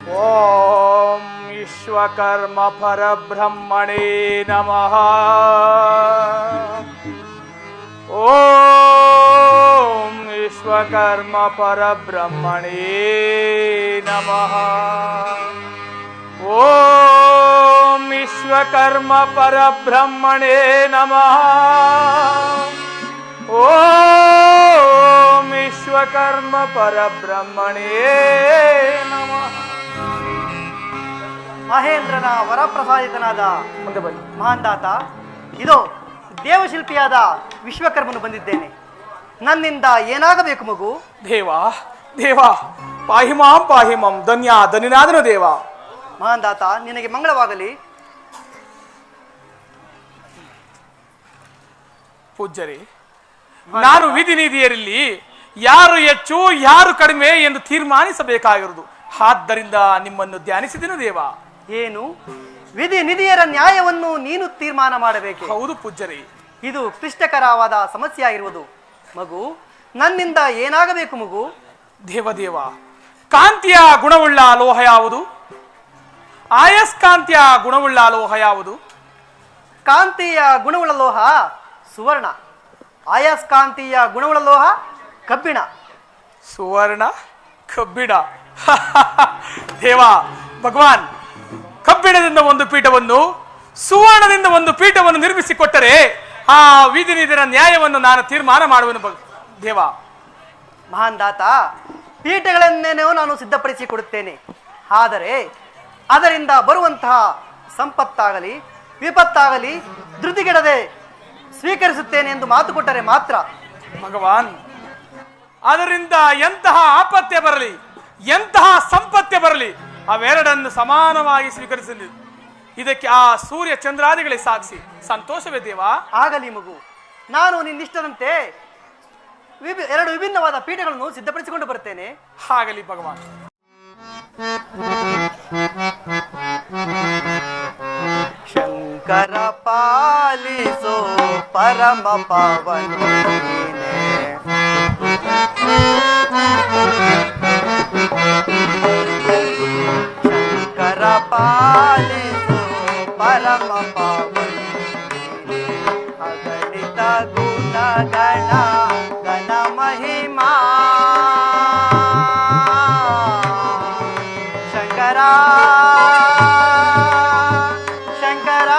ಓಂ ವಿಶ್ವಕರ್ಮ ಪರಬ್ರಹ್ಮಣೇ ನಮಃ. ಓಂ ವಿಶ್ವಕರ್ಮ ಪರಬ್ರಹ್ಮಣೇ ನಮಃ. ಓಂ ವಿಶ್ವಕರ್ಮ ಪರಬ್ರಹ್ಮಣೇ ನಮಃ. ಓಂ ವಿಶ್ವಕರ್ಮ ಪರಬ್ರಹ್ಮಣೇ ನಮಃ. ಮಹೇಂದ್ರನ ವರಪ್ರಸಾದಿತನಾದ ಮುಂದೆ ಬನ್ನಿ. ಮಹಾಂದಾತ, ಇದು ದೇವಶಿಲ್ಪಿಯಾದ ವಿಶ್ವಕರ್ಮನು ಬಂದಿದ್ದೇನೆ. ನನ್ನಿಂದ ಏನಾಗಬೇಕು ಮಗು? ದೇವಾ ದೇವಾ, ಪಾಹಿಮಾಂ ಪಾಹಿಮಂ. ಧನ್ಯನಾದನು ದೇವ. ಮಹಾಂದಾತ, ನಿನಗೆ ಮಂಗಳವಾಗಲಿ. ಪೂಜ್ಯರೇ, ನಾನು ವಿಧಿನಿಧಿಯರಲ್ಲಿ ಯಾರು ಹೆಚ್ಚು ಯಾರು ಕಡಿಮೆ ಎಂದು ತೀರ್ಮಾನಿಸಬೇಕಾಗಿರುವುದು. ಆದ್ದರಿಂದ ನಿಮ್ಮನ್ನು ಧ್ಯಾನಿಸಿದೆನು ದೇವ. ಏನು ವಿಧಿ ನಿಧಿಯರ ನ್ಯಾಯವನ್ನು ನೀನು ತೀರ್ಮಾನ ಮಾಡಬೇಕೆ? ಹೌದು ಪೂಜ್ಯರೇ, ಇದು ಕ್ಲಿಷ್ಟಕರವಾದ ಸಮಸ್ಯೆ ಆಗಿರುವುದು. ಮಗು, ನನ್ನಿಂದ ಏನಾಗಬೇಕು ಮಗು? ದೇವದೇವ, ಕಾಂತಿಯ ಗುಣವುಳ್ಳ ಲೋಹ ಯಾವುದು? ಆಯಸ್ಕಾಂತಿಯ ಗುಣವುಳ್ಳ ಲೋಹ ಯಾವುದು? ಕಾಂತೀಯ ಗುಣವುಳ್ಳ ಲೋಹ ಸುವರ್ಣ, ಆಯಸ್ಕಾಂತೀಯ ಗುಣವುಳ್ಳ ಲೋಹ ಕಬ್ಬಿಣ. ಸುವರ್ಣ ಕಬ್ಬಿಣ. ದೇವ ಭಗವಾನ್, ಕಬ್ಬಿಣದಿಂದ ಒಂದು ಪೀಠವನ್ನು, ಸುವರ್ಣದಿಂದ ಒಂದು ಪೀಠವನ್ನು ನಿರ್ಮಿಸಿಕೊಟ್ಟರೆ ಆ ವಿಧಿನಿಧಿರ ನ್ಯಾಯವನ್ನು ನಾನು ತೀರ್ಮಾನ ಮಾಡುವೆನು ದೇವ. ಮಹಾಂದಾತ, ಪೀಠಗಳನ್ನೇನೋ ನಾನು ಸಿದ್ಧಪಡಿಸಿ ಕೊಡುತ್ತೇನೆ. ಆದರೆ ಅದರಿಂದ ಬರುವಂತಹ ಸಂಪತ್ತಾಗಲಿ ವಿಪತ್ತಾಗಲಿ ಧೃತಿಗೆಡದೆ ಸ್ವೀಕರಿಸುತ್ತೇನೆ ಎಂದು ಮಾತು ಕೊಟ್ಟರೆ ಮಾತ್ರ. ಭಗವಾನ್, ಅದರಿಂದ ಎಂತಹ ಆಪತ್ಯ ಬರಲಿ, ಎಂತಹ ಸಂಪತ್ತಿ ಬರಲಿ, ಅವೆರಡನ್ನು ಸಮಾನವಾಗಿ ಸ್ವೀಕರಿಸಲಿ. ಇದಕ್ಕೆ ಆ ಸೂರ್ಯ ಚಂದ್ರಾದಿಗಳೇ ಸಾಕ್ಷಿ. ಸಂತೋಷವೇ ದೇವ? ಆಗಲಿ ಮಗು, ನಾನು ನಿನ್ನಿಷ್ಟದಂತೆ ಎರಡು ವಿಭಿನ್ನವಾದ ಪೀಠಗಳನ್ನು ಸಿದ್ಧಪಡಿಸಿಕೊಂಡು ಬರುತ್ತೇನೆ. ಆಗಲಿ ಭಗವಾನ್. ಶಂಕರ ಪಾಲಿಸೋ ಪರಮ ಪಾವನ, ಶಂಕರ ಪಾಲಿಸೋ ಪರಮ ಪಾವನ, ಅಗಣಿತ ಗುಣಗಣ ಗಣ ಮಹಿಮಾ ಶಂಕರ ಶಂಕರ.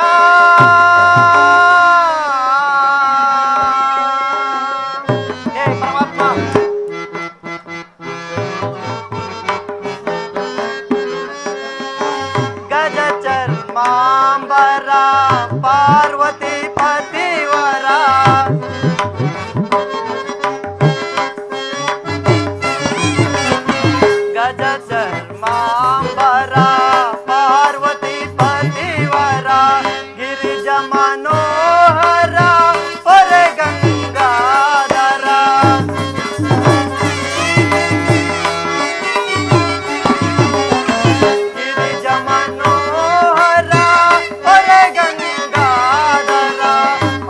ಹೇ ಪರಮಾತ್ಮ, ಗಜ ಚರ್ಮಾಂಬರ ಪಾರ್ವತಿ ಪತಿವರ, ಗಜ ಚರ್ಮಾಂಬರ ಪಾರ್ವತಿ ಪತಿವರ, ಗಿರಿಜ ಮನೋಹರ ಹೊರೆ ಗಂಗಾಧರ, ಗಿರಿಜ ಮನೋಹರ ಹೊರೆ ಗಂಗಾಧರ,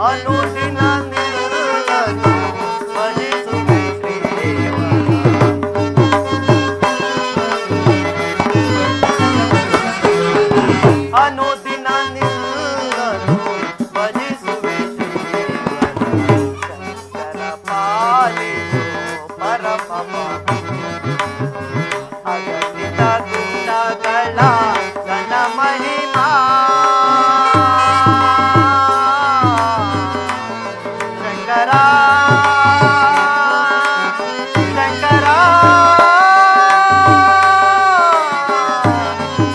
ಅನುದಿನ ನಿಲ್ಲನು ಭಜಿಸುವೆ ಶ್ರೀವರ. ಅನುದಿನ ನಿಲ್ಲನು ಭಜಿಸುವೆ ಶ್ರೀವರ. ಶಂಕರ ಪಾಲಿಸೋ ಪರಮ ಅಗಣಿತ ಗುಣಗಳ ಗಣ ಮಹಿಮಾ ಶಂಕರ ಶಂಕರ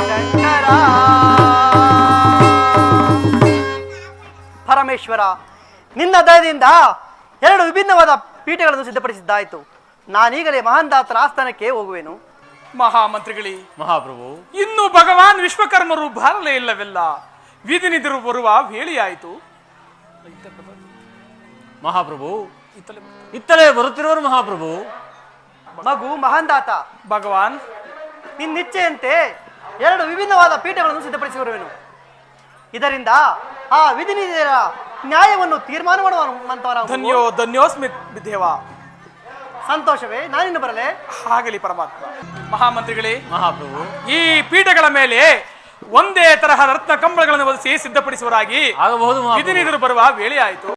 ಶಂಕರ. ಪರಮೇಶ್ವರ, ನಿನ್ನ ದಯದಿಂದ ಎರಡು ವಿಭಿನ್ನವಾದ ಪೀಠಗಳನ್ನು ಸಿದ್ಧಪಡಿಸಿದ್ದಾಯಿತು. ನಾನೀಗಲೇ ಮಹಾಂದಾತರ ಆಸ್ಥಾನಕ್ಕೆ ಹೋಗುವೆನು. ಮಹಾಮಂತ್ರಿಗಳೇ, ಮಹಾಪ್ರಭು, ಇನ್ನು ಭಗವಾನ್ ವಿಶ್ವಕರ್ಮರು ಬಾರಲೇ ಇಲ್ಲವೆಲ್ಲ. ವಿಧಿನಿಧಿರು ಬರುವ ವೇಳೆಯಾಯಿತು. ಮಹಾಪ್ರಭು, ಇತ್ತಲೇ ಬರುತ್ತಿರುವರು ಮಹಾಪ್ರಭು. ಮಗು ಮಹಾಂದಾತ, ಭಗವಾನ್, ನಿನ್ನಿಚ್ಛೆಯಂತೆ ಎರಡು ವಿಭಿನ್ನವಾದ ಪೀಠಗಳನ್ನು ಸಿದ್ಧಪಡಿಸಿರುವೆನು. ಇದರಿಂದ ಆ ವಿಧಿನಿಧಿಯರ ನ್ಯಾಯವನ್ನು ತೀರ್ಮಾನ ಮಾಡುವಂತವರ ಧನ್ಯೋಸ್ಮಿ ದೇವ. ಸಂತೋಷವೇ, ನಾನಿನ್ನು ಬರಲೇ? ಆಗಲಿ ಪರಮಾತ್ಮ. ಮಹಾಮಂತ್ರಿಗಳೇ, ಮಹಾಪ್ರಭು, ಈ ಪೀಠಗಳ ಮೇಲೆ ಒಂದೇ ತರಹ ರತ್ನ ಕಂಬಳಗಳನ್ನು ಒದಿಸಿ ಸಿದ್ಧಪಡಿಸುವರಾಗಿ ಆಗಬಹುದು ಮಹಾಪ್ರಭು. ವಿಧಿನಿಧರು ಬರುವ ವೇಳೆ ಆಯಿತು.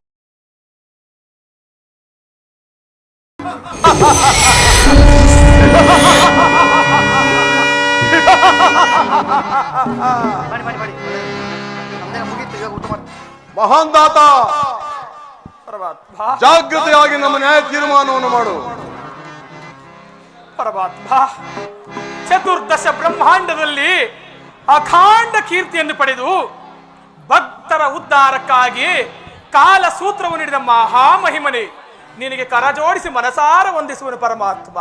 ಮಾಡಿ ಮಾಡಿ ಮಾಡಿ, ನಮ್ದೇನ ಮುಗೀತು, ಇವಾಗ ಊಟ ಮಾಡಿ. ಮಹಾನ್ ದಾತ, ಪರಮಾತ್ಮ ಜಾಗೃತಿಯಾಗಿ ನಮ್ಮ ನ್ಯಾಯ ತೀರ್ಮಾನವನ್ನು ಮಾಡು. ಪರಮಾತ್ಮ, ಚತುರ್ದಶ ಬ್ರಹ್ಮಾಂಡದಲ್ಲಿ ಅಖಂಡ ಕೀರ್ತಿಯನ್ನು ಪಡೆದು ಭಕ್ತರ ಉದ್ಧಾರಕ್ಕಾಗಿ ಕಾಲ ಸೂತ್ರವನ್ನು ನೀಡಿದ ಮಹಾಮಹಿಮನೆ, ನಿನಗೆ ಕರ ಜೋಡಿಸಿ ಮನಸಾರ ವಂದಿಸುವನು ಪರಮಾತ್ಮ.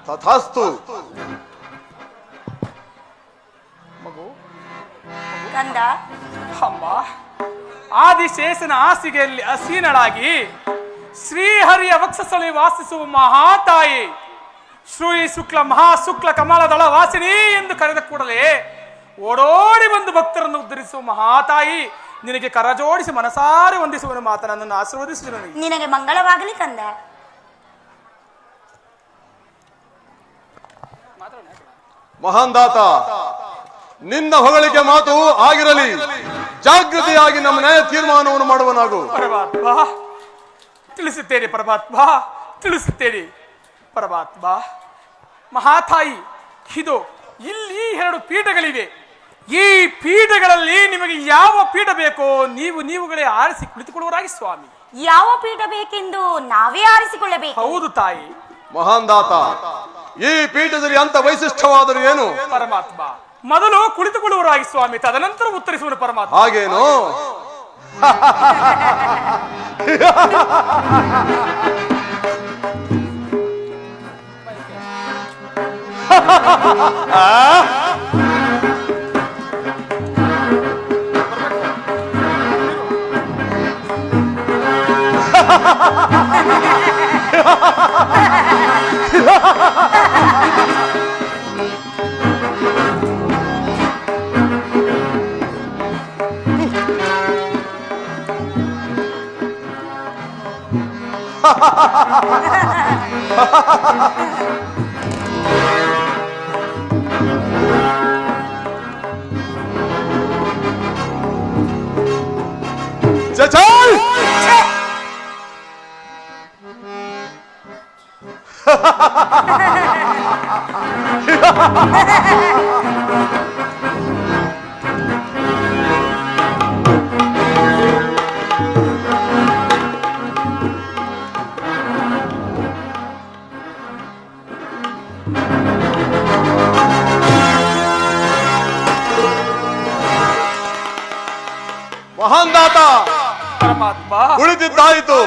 ತಥಾಸ್ತು. ಮಗು, ಕಂದ, ಅಮ್ಮ, ಆದಿಶೇಷನ ಹಾಸಿಗೆಯಲ್ಲಿ ಅಸೀನಳಾಗಿ ಶ್ರೀಹರಿಯ ವಕ್ಷಸ್ಥಳಿ ವಾಸಿಸುವ ಮಹಾತಾಯಿ, ಶ್ರೀ ಶುಕ್ಲ ಮಹಾಶುಕ್ಲ ಕಮಲದಳ ವಾಸಿನಿ ಎಂದು ಕರೆದ ಕೂಡಲೇ ಓಡೋಡಿ ಬಂದು ಭಕ್ತರನ್ನು ಉದ್ಧರಿಸುವ ಮಹಾತಾಯಿ, ನಿನಗೆ ಕರ ಜೋಡಿಸಿ ಮನಸಾರೆ ವಂದಿಸುವನು ಮಾತ ನನ್ನನ್ನು ಆಶೀರ್ವದಿಸಿದನು. ನಿನಗೆ ಮಂಗಳವಾಗಲಿ ಕಂದ. ಮಹಾನ್ ದಾತ, ನಿನ್ನ ಹೊಗಳಿಕೆ ಮಾತು ಆಗಿರಲಿ. ಜಾಗೃತಿಯಾಗಿ ನಮ್ಮ ನ್ಯಾಯ ತೀರ್ಮಾನವನ್ನು ಮಾಡುವನಾಗು. ಪರಮಾತ್ಮ, ತಿಳಿಸುತ್ತೇನೆ ಪರಮಾತ್ಮ, ತಿಳಿಸುತ್ತೇನೆ ಪರಮಾತ್ಮ. ಮಹಾತಾಯಿ, ಇದು ಇಲ್ಲಿ 2 ಪೀಠಗಳಿವೆ. ಈ ಪೀಠಗಳಲ್ಲಿ ನಿಮಗೆ ಯಾವ ಪೀಠ ಬೇಕೋ ನೀವುಗಳೇ ಆರಿಸಿ ಕುಳಿತುಕೊಳ್ಳುವರಾಗಿ ಸ್ವಾಮಿ. ಯಾವ ಪೀಠ ಬೇಕೆಂದು ನಾವೇ ಆರಿಸಿಕೊಳ್ಳಬೇಕು. ಹೌದು ತಾಯಿ. ಮಹಾನ್ ದಾತ, ಈ ಪೀಠದಲ್ಲಿ ಅಂತ ವೈಶಿಷ್ಟ್ಯವಾದರೂ ಏನು? ಪರಮಾತ್ಮ, ಮೊದಲು ಕುಳಿತುಕೊಳ್ಳುವರಾಗಿ ಸ್ವಾಮಿ, ತದನಂತರ ಉತ್ತರಿಸುವನು ಪರಮಾತ್ಮ. ಹಾಗೇನು? ಚಚಾಯ್! ಮಹಾನ್ ದಾತ, ಪರಮಾತ್ಮ, ಉಳಿದಿದ್ದಾಯಿತು.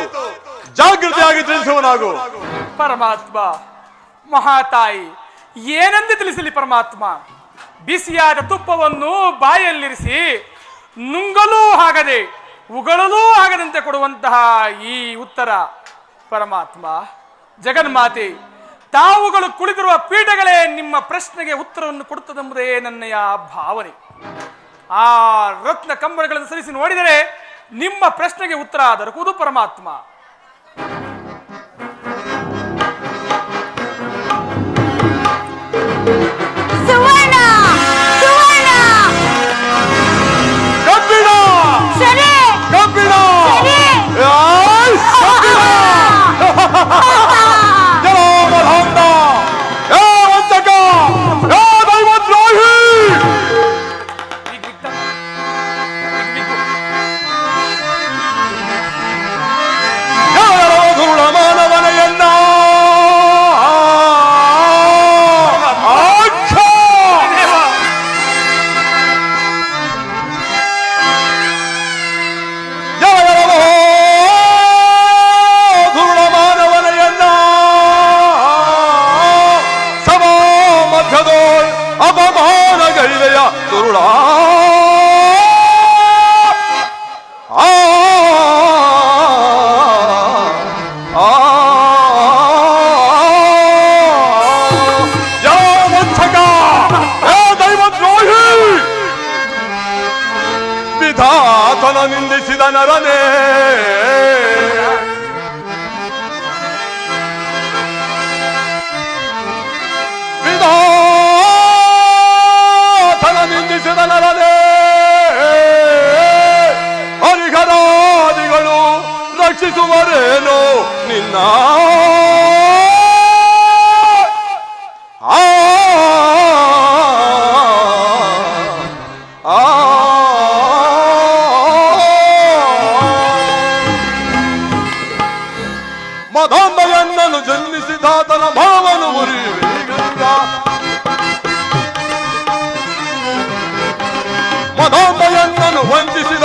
ಜಾಗೃತಿಯಾಗಿ ತಿಳಿಸುವನಾಗು. ಪರಮಾತ್ಮ. ಮಹಾತಾಯಿ, ಏನೆಂದು ತಿಳಿಸಲಿ ಪರಮಾತ್ಮ? ಬಿಸಿಯಾದ ತುಪ್ಪವನ್ನು ಬಾಯಲ್ಲಿರಿಸಿ ನುಂಗಲೂ ಆಗದೆ ಉಗಳಲೂ ಆಗದಂತೆ ಕೊಡುವಂತಹ ಈ ಉತ್ತರ ಪರಮಾತ್ಮ. ಜಗನ್ಮಾತೆ, ತಾವುಗಳು ಕುಳಿತಿರುವ ಪೀಠಗಳೇ ನಿಮ್ಮ ಪ್ರಶ್ನೆಗೆ ಉತ್ತರವನ್ನು ಕೊಡುತ್ತದೆಂಬುದೇ ನನ್ನಯ ಭಾವನೆ. ಆ ರತ್ನ ಕಂಬಳಗಳನ್ನು ಸರಿಸಿ ನೋಡಿದರೆ ನಿಮ್ಮ ಪ್ರಶ್ನೆಗೆ ಉತ್ತರ ದೊರಕುವುದು ಪರಮಾತ್ಮ. ಸುವರ್ಣ, ಸುವರ್ಣ, ಕಬ್ಬಿಣ! ಸರಿ, ಕಬ್ಬಿಣ! ಸರಿ. ಆಯ್! ಕಬ್ಬಿಣ! ಜಲೋ ಮಧಾಂತ! ಏ ವಂಚಕ! ಏ ದೈವದ್ರೋಹಿ! ಯಾರೋ ಧೂಳ ಮಾನವನೆಯನ್ನ ಅಪಮಾನಗೈದೆಯ ದುರುಳ ವಂಚಕ, ದೈವದ್ರೋಹಿ, ವಿಧಾತನ ನಿಂದಿಸಿದ ನರನೇ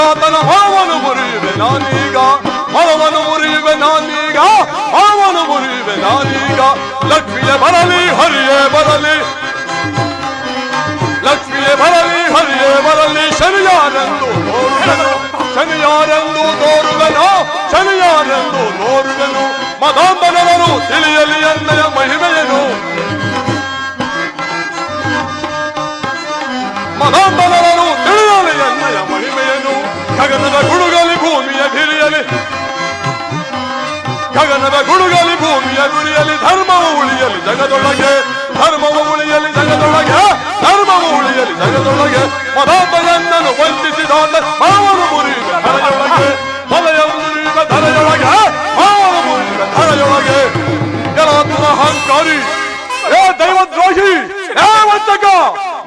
ಪಿಶಾತನ ಹೊರವನ್ನು ಮುರಿಯುವೆ ನಾನೀಗ, ಹೊರವನ್ನು ಮುರಿಯುವೆ ನಾನೀಗ, ಹೊರವನ್ನು ಮುರಿಯುವೆ ನಾನೀಗ. ಲಕ್ಷ್ಮಿಯೇ ಬರಲಿ ಹರಿಯೇ ಬರಲಿ, ಲಕ್ಷ್ಮಿಯೇ ಬರಲಿ ಹರಿಯೇ ಬರಲಿ. ಶನಿಯಾರೆಂದು ತೋರುವೆನು, ಶನಿಯಾರೆಂದು ತೋರುವೆನು, ಶನಿಯಾರೆಂದು ತೋರುವೆನು. ಮದಾಂಬನವರು ತಿಳಿಯಲಿ ಎನ್ನಯ ಮಹಿಮೆಯನು, ಮದಾಂಬನವರು ತಿಳಿಯಲಿ ಎನ್ನಯ ಮಹಿಮೆಯನು. ಗಗನದ ಗುಡುಗಲಿ ಭೂಮಿಯ ಗಿರಿಯಲಿ, ಗಗನದ ಗುಡುಗಲಿ ಭೂಮಿಯ ಗುರಿಯಲಿ. ಧರ್ಮವು ಉಳಿಯಲಿ ಜಗದೊಳಗೆ, ಧರ್ಮವು ಉಳಿಯಲಿ ಜಗದೊಳಗೆ, ಧರ್ಮವು ಉಳಿಯಲಿ ಜಗದೊಳಗೆ. ಮದಾಂಬನನ್ನು ವಂಚಿಸಿದ ಮಾವನು ಮುರಿಯುವ ಧರೆಯೊಳಗೆ, ಮಲಯ ಮುರಿಯುವ ಧರೆಯೊಳಗೆ, ಮಾವನು ಮುರಿಯುವ ಧರೆಯೊಳಗೆ. ಜಲಾತುರ ಅಹಂಕಾರಿ, ಏ ದೈವದ್ರೋಹಿ, ಏ ವಂಚಕ,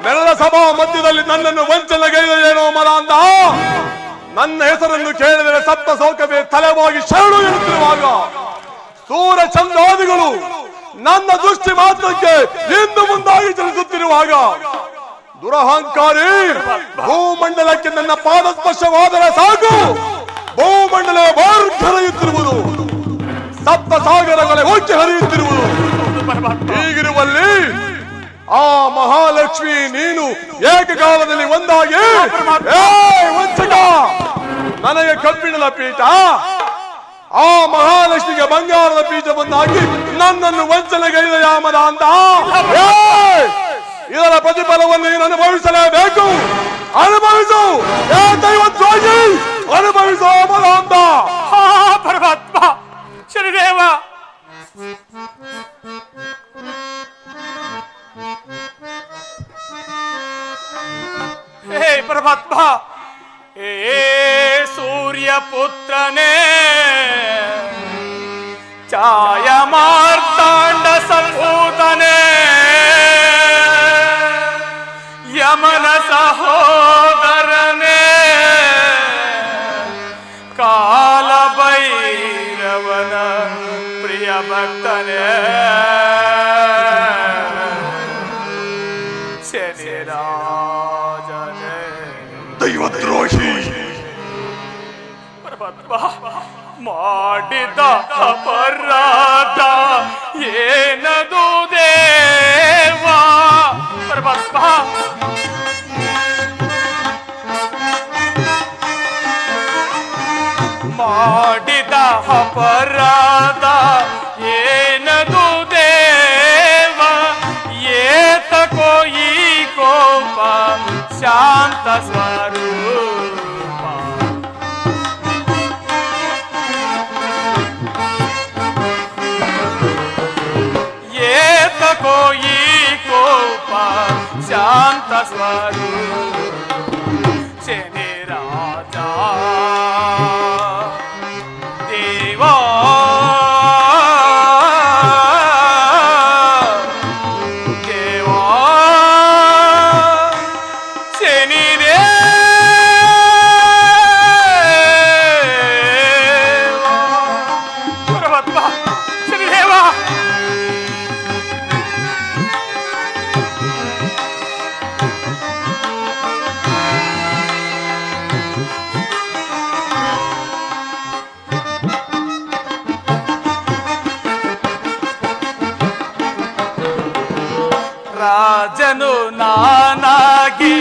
ನೆಲ ಸಭಾ ಮಧ್ಯದಲ್ಲಿ ನನ್ನನ್ನು ವಂಚನೆಗೈದೇನೋ ಮದಾಂಧ. ನನ್ನ ಹೆಸರನ್ನು ಕೇಳಿದರೆ ಸಪ್ತ ಸೌಕವೇ ತಲೆವಾಗಿ ಶರಣು ಎನ್ನುತ್ತಿರುವಾಗ, ಸೂರ್ಯ ಚಂದ್ರಾದಿಗಳು ನನ್ನ ದೃಷ್ಟಿ ಮಾತ್ರಕ್ಕೆ ಹಿಂದು ಮುಂದಾಗಿ ಚಲಿಸುತ್ತಿರುವಾಗ, ದುರಹಂಕಾರಿ, ಭೂಮಂಡಲಕ್ಕೆ ನನ್ನ ಪಾದ ಸ್ಪರ್ಶವಾದರೆ ಸಾಕು, ಭೂಮಂಡಲ ಬಾರ್ಧರಿಯುತ್ತಿರುವುದು, ಸಪ್ತ ಸಾಗರಗಳೇ ಉಕ್ಕಿ ಹರಿಯುತ್ತಿರುವುದು. ಹೀಗಿರುವಲ್ಲಿ ಆ ಮಹಾಲಕ್ಷ್ಮಿ ನೀನು ಏಕಕಾಲದಲ್ಲಿ ಒಂದಾಗಿ, ಏ ವಂಚಕ, ನನಗೆ ಕಬ್ಬಿಣದ ಪೀಠ, ಆ ಮಹಾಲಕ್ಷ್ಮಿಗೆ ಬಂಗಾರದ ಪೀಠವನ್ನಾಗಿ ನನ್ನನ್ನು ವಂಚನೆಗೈದ ಯಾಮದ ಅಂತ. ಇದರ ಪ್ರತಿಫಲವನ್ನು ನೀನು ಅನುಭವಿಸಲೇಬೇಕು, ಅನುಭವಿಸು. ಏ ದೈವದ್ರೋಹಿ, ಅನುಭವಿಸೋ ಮದ ಅಂತ. ಪರಮಾತ್ಮ ಶನಿದೇವ, ಹೇ ಪರಮಾತ್ಮ, ಹೇ ಸೂರ್ಯ ಪುತ್ರನೇ, ಛಾಯ ಮಾರ್ತಾಂಡ ಸಂಭೂತನೇ, ಯಮನ ಸಹೋದರನೇ, ಕಾಲ ಭೈರವನ ಪ್ರಿಯ ಭಕ್ತನೇ, ಶನಿರಾಜನೇ. ದೈವದ್ರೋಹಿ, ಪರಮಾತ್ಮ ಮಾಡಿದ ಅಪರಾಧ ಏನದು ದೇವ? ಪರಮಾತ್ಮ ಮಾಡಿದ ಅಪರಾಧ ಏನದು ದೇವ? ಏತಕೋ ಈ ಕೋಪ ಶಾಂತ ಸ್ವರೂಪ? ಏತಕೋ ಈ ಕೋಪ ಶಾಂತ ಸ್ವರೂಪ? ಶನಿ ರಾಜ ದೇವಾ, ದೇವಾ ಶನಿ ಪರಮಾತ್ಮ ಶನಿದೇವ. ರಾಜನು ನಾನಾಗಿ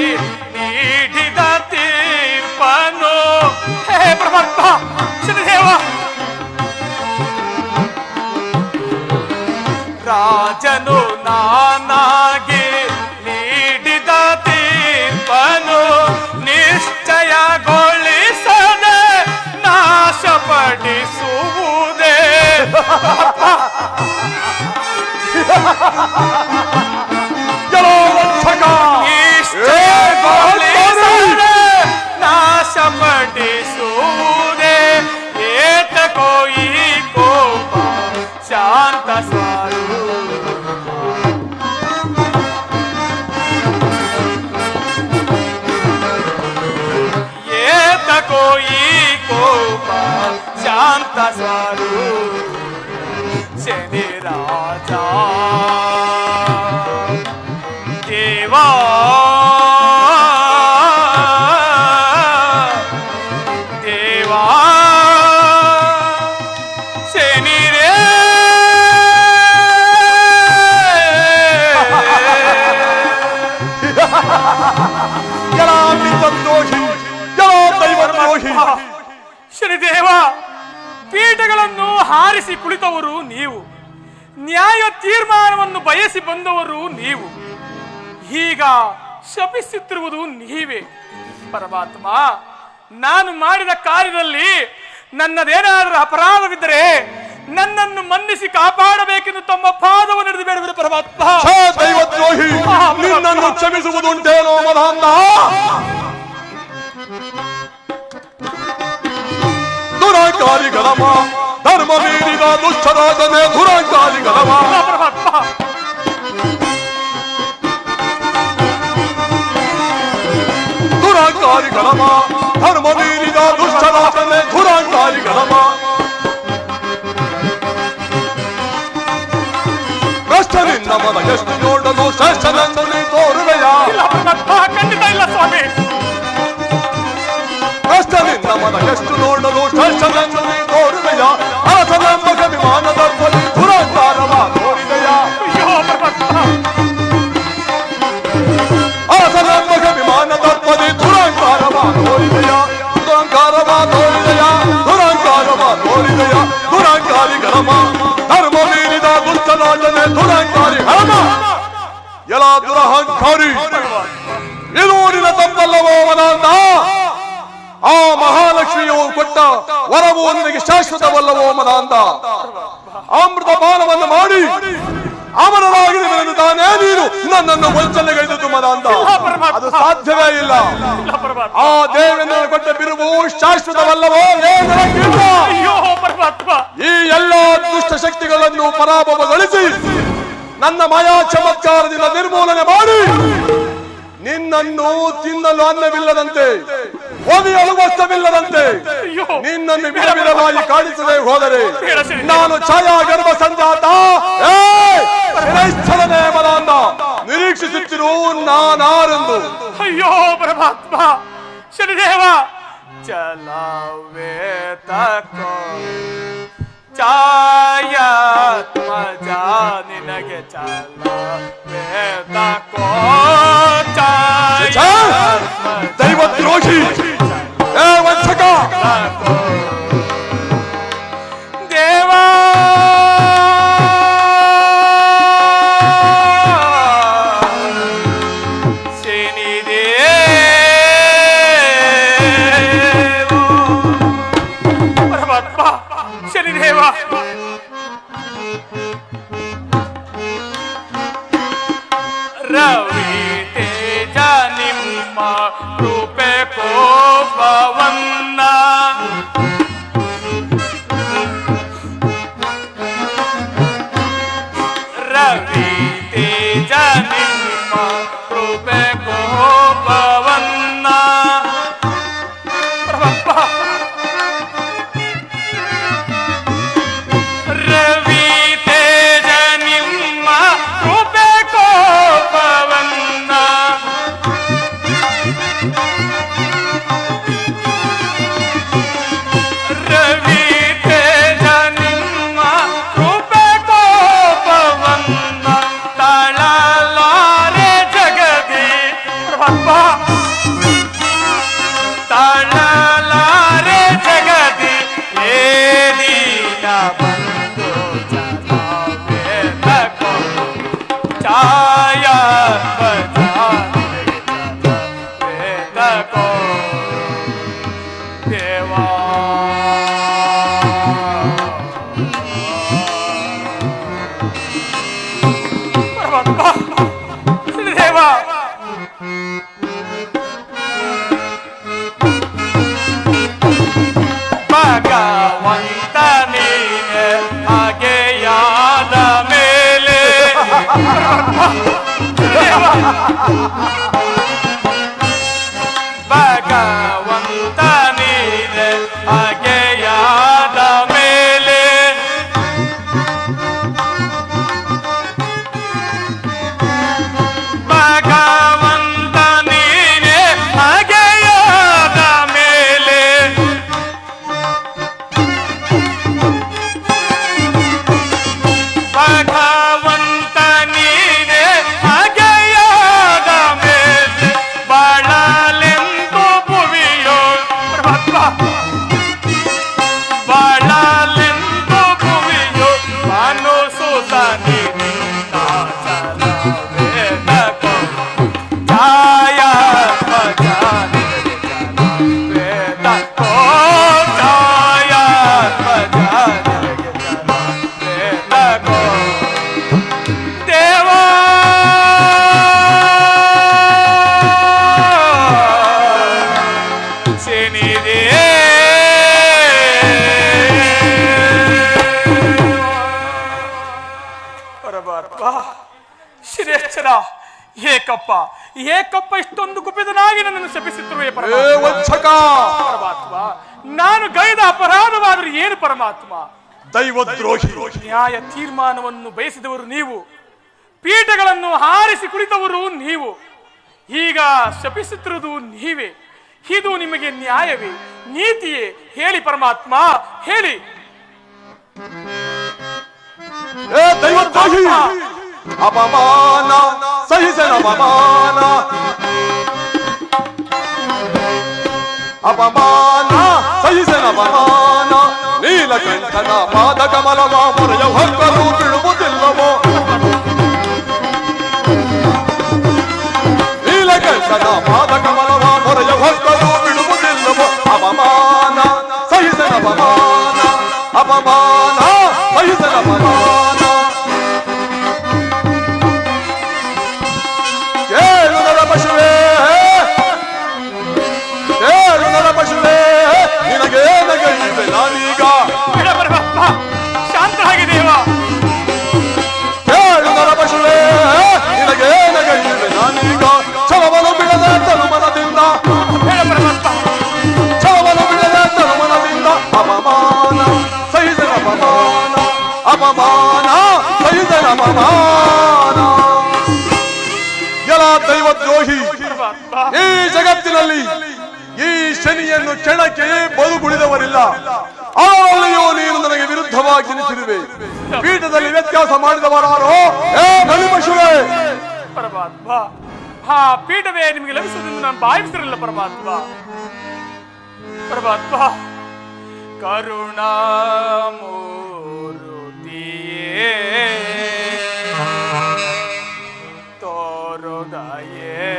ನೀಡಿದ ತೀರ್ಪನು, ಹೇ ಪರಮಾತ್ಮ ಶನಿದೇವ. ರಾಜನು ನಾನಾಗಿ ನೀಡಿದ ತೀರ್ಪನು ನಿಶ್ಚಯಗೊಳಿಸದೆ ನಾಶಪಡಿಸುವುದೇ. ನಾಶಪಡಿಸುವುದೇ. ಏತಕೋ ಈ ಕೋಪ ಶಾಂತ ಸ್ವರೂಪ? ಏತಕೋ ಈ ಕೋಪ ಶಾಂತ ಸ್ವರೂಪ? ಶನಿ ರಾಜ ದೇವಾ ಎಲ್ಲ ಮಿತದ್ರೋಹಿ, ಎಲ್ಲ ದೈವದ್ರೋಹಿ. ಶನಿದೇವ, ಪೀಠಗಳನ್ನು ಹಾರಿಸಿ ಕುಳಿತವರು ನೀವು, ನ್ಯಾಯ ತೀರ್ಮಾನವನ್ನು ಬಯಸಿ ಬಂದವರು ನೀವು, ಈಗ ಶಪಿಸುತ್ತಿರುವುದು ನೀವೇ. ಪರಮಾತ್ಮ, ನಾನು ಮಾಡಿದ ಕಾರ್ಯದಲ್ಲಿ ನನ್ನದೇನಾದರೂ ಅಪರಾಧವಿದ್ದರೆ ನನ್ನನ್ನು ಮನ್ನಿಸಿ ಕಾಪಾಡಬೇಕೆಂದು ತಮ್ಮ ಪಾದವನ್ನು ಹಿಡಿದು ಬೇಡವಿದೆ ಪರಮಾತ್ಮ. ದೈವದ್ರೋಹಿ, ನಿನ್ನನ್ನು ಕ್ಷಮಿಸುವುದುಂಟೇನೋ ಮದಾಂಧ? ದುರಾಂಕಾರಿ ಗಣಮ, ಧರ್ಮ ಮೀರಿದ ದುಷ್ಟರಾಜನೇ ದುರಾಂಕಾರಿ ಗಣಮ. ಪರಮಾತ್ಮ, ದುರಾಂಕಾರಿ ಗಣಮ, ಧರ್ಮ ಮೀರಿದ ದುಷ್ಟರಾಜನೇ ದುರಾಂಕಾರಿ ಗಣಮ. ಭ್ರಷ್ಟನಿಂದ ಮನ ಎಷ್ಟು ನೋಡಲು ಶ್ರೇಷ್ಠನೆಂದು ನೀ ತೋರುವೆಯ? ಇಲ್ಲ ಪರಮಾತ್ಮ, ಖಂಡಿತ ಇಲ್ಲ ಸ್ವಾಮಿ. ಭ್ರಷ್ಟನಿಂದ ಮನ ಎಷ್ಟು ನೋಡಲು ಶ್ರೇಷ್ಠನೆಂದು ನೀ ತೋರುವೆಯ? ಅರಸನೆಂಬ ಅಭಿಮಾನದಲ್ಲಿ ದುರಾಂಕಾರವ ತೋರಿದೆಯ? ಅಯ್ಯೋ ಪರಮಾತ್ಮ, ಅರಸನೆಂಬ ಅಭಿಮಾನದಲ್ಲಿ ದುರಾಂಕಾರವ ತೋರಿದೆಯ? ದುರಾಂಕಾರವ ತೋರಿದೆಯ? ದುರಾಂಕಾರವ ತೋರಿದೆಯ? ದುರಾಂಕಾರಿ ಗಣಮ, ಧರ್ಮ ಮೀರಿದ ದುಷ್ಟರಾಜನೇ ದುರಾಂಕಾರಿ ಗಣಮ. ಎಲ್ಲ ದುರಹಂಕಾರಿ, ಇದು ನಿನ್ನ ತಪ್ಪಲ್ಲವೋ ಮನಾಂಧ? ಆ ಮಹಾಲಕ್ಷ್ಮಿಯು ಕೊಟ್ಟ ವರವು ನಿನಗೆ ಶಾಶ್ವತವಲ್ಲವೋ ಮನಾಂಧ? ಅಮೃತ ಪಾನವನ್ನು ಮಾಡಿ ಅಮರರಾಗಿರುವೆನು ತಾನೇ ನೀನು ನನ್ನನ್ನು ವಂಚನೆಗೈದದ್ದು ಮನಾಂಧ? ಅದು ಸಾಧ್ಯವೇ ಇಲ್ಲ. ಆ ದೇವೇಂದ್ರ ಕೊಟ್ಟ ಬಿರುವು ಶಾಶ್ವತವಲ್ಲವೋ? ಅಯ್ಯೋ ಪರಮಾತ್ಮ, ಈ ಎಲ್ಲ ದುಷ್ಟ ಶಕ್ತಿಗಳನ್ನು ಪರಾಭವಗೊಳಿಸಿ ನನ್ನ ಮಾಯಾ ಚಮತ್ಕಾರದಿಂದ ನಿರ್ಮೂಲನೆ ಮಾಡಿ ನಿನ್ನನ್ನು ತಿನ್ನಲು ಅನ್ನವಿಲ್ಲದಂತೆ, ಒದೆಯಲು ವಸ್ತ್ರವಿಲ್ಲದಂತೆ ನಿನ್ನನ್ನು ಬಿಡಬಿಡವಾಗಿ ಕಾಣಿಸದೆ ಹೋದರೆ ನಾನು ಛಾಯಾ ಗರ್ಭ ಸಂಜಾತ ಸ್ಥಳನೇ ಬಲಾಂದ ನಿರೀಕ್ಷಿಸುತ್ತಿರು ನಾನಾರೆಂದು. ಅಯ್ಯೋ ಪರಮಾತ್ಮ, ಶನಿದೇವ, ಚಲವೇ ತಕೋ ಛಾಯಾತ್ಮಜ ನಿನಗೆ ಚಲವೇ ತಕೋ ದೈವದ್ರೋಹಿ, ಏ ವಂಚಕ, ದೇವಾ ಶನಿದೇವ, ರವಿ ತೇಜ ನಿಮ್ಮ ರೂಪೆ ಕೋಪವನ್ನ ರವಿ ತೇಜ ನಿಮ್ಮ ರೂಪೆ ಕೋಪವನ್ನ ರವಿ ತೇಜ ನಿಮ್ಮ ರೂಪೆ ಕೋಪವನ್ನ ರವಿ ತೇಜ ನಿಮ್ಮ ರೂಪೆ ಕೋಪವನ್ನ ತಾಳಲಾರೆ ಜಗದಿ ತಾಳಲಾರೆ ಜಗದಿ ಏದಿನ ಬಂದು ಚಲಾವೆ ತಕೋ ಛಾಯಾ ಬಜಾವೆ ತಕೋ ದೇವಾ. ದೇವ, ಭಗವಂತ ನೀನೆ ಹಾಗೆಯಾದ ಮೇಲೆ ಭಗವಂತ ನೀನೆ ಹಾಗೆಯಾದ ಮೇಲೆ ಭಗವಂತ ನೀನೆ ಹಾಗೆಯಾದ ಮೇಲೆ ಭಗವಂತ ನೀನೆ ಹಾಗೆಯಾದ ಮೇಲೆ ಏಕಪ್ಪ ಏಕಪ್ಪ ಇಷ್ಟೊಂದು ಕುಪಿತನಾಗಿ ನನ್ನನ್ನು ಶಪಿಸುತ್ತಿರುವೆ ಏ ಪರಮಾತ್ಮ. ವಂಚಕ, ಪರಮಾತ್ಮ ನಾನು ಗೈದ ಅಪರಾಧವಾದರೂ ಏನು ಪರಮಾತ್ಮ? ದೈವದ್ರೋಹಿ, ನ್ಯಾಯ ತೀರ್ಮಾನವನ್ನು ಬಯಸಿದವರು ನೀವು, ಪೀಠಗಳನ್ನು ಹಾರಿಸಿ ಕುಳಿತವರು ನೀವು, ಈಗ ಶಪಿಸುತ್ತಿರುವುದು ನೀವೇ. ಇದು ನಿಮಗೆ ನ್ಯಾಯವೇ, ನೀತಿಯೇ? ಹೇಳಿ ಪರಮಾತ್ಮ, ಹೇಳಿ. ಏ ದೈವದ್ರೋಹಿ, ಅಪಮಾನ ಸಹಿಸನ ಅಪಮಾನ, ಅಪಮಾನ ಸಹಿಸನ ಅಪಮಾನ. ನೀಲಕಂಠನ ಪಾದ ಕಮಲವ ಮೊರೆಯ ಹೊಕ್ಕಲು ಬಿಡುವುದಿಲ್ಲವೋ? ನೀಲಕಂಠನ ಪಾದ ಕಮಲವ ಮೊರೆಯ ಹೊಕ್ಕಲು ಬಿಡುವುದಿಲ್ಲವೋ? ಅಪಮಾನ ಸಹಿಸನ ಅಪಮಾನ, ಅಪಮಾನ ಸಹಿಸನ ಅಪಮಾನ. ಕೇಳು ನರ ಪಶುವೇ, ಕೇಳು ನರ ಪಶುವೇ, ನಿನಗೆ ನಗೈವೆ ನಾನೀಗ. ಬೇಡ ಪರಮಾತ್ಮ, ಶಾಂತರಾಗಿ ದೇವ. ಕೇಳು ನರ ಪಶುವೇ, ನಿನಗೆ ನಗೈವೆ ನಾನೀಗ. ಛಲವನ್ನು ಬಿಡದೆ ತನುಮನದಿಂದ, ಬೇಡ ಪರಮಾತ್ಮ. ಛಲವನ್ನು ಬಿಡದೆ ತನುಮನದಿಂದ. ಅಪಮಾನ ಸಹಿಸನ ಅಪಮಾನ, ಅಪಮಾನ ಸಹಿಸನ ಅಪಮಾನ. ಎಲ್ಲ ದೈವದ್ರೋಹಿ, ಪರಮಾತ್ಮ ಈ ಜಗತ್ತಿನಲ್ಲಿ ಈ ಶನಿಯನ್ನು ಕ್ಷಣಕ್ಕೆ ಬದುಕುಳಿದವರಿಲ್ಲ. ಅವರಲ್ಲಿಯೂ ನೀನು ನನಗೆ ವಿರುದ್ಧವಾಗಿ ನಿಂತಿರುವೆ. ಪೀಠದಲ್ಲಿ ವ್ಯತ್ಯಾಸ ಮಾಡಿದವರಾರೋ? ಏ ಬಲಿಪಶುವೇ, ಪರಮಾತ್ಮ ಹಾ ಪೀಠವೇ ನಿಮಗೆ ಲಭಿಸುವುದೆಂದು ನಾನು ಭಾವಿಸಿರಲಿಲ್ಲ ಪರಮಾತ್ಮ. ಪರಮಾತ್ಮ ಕರುಣಾಮೂರ್ತಿಯೇ ತೋರುದಯೇ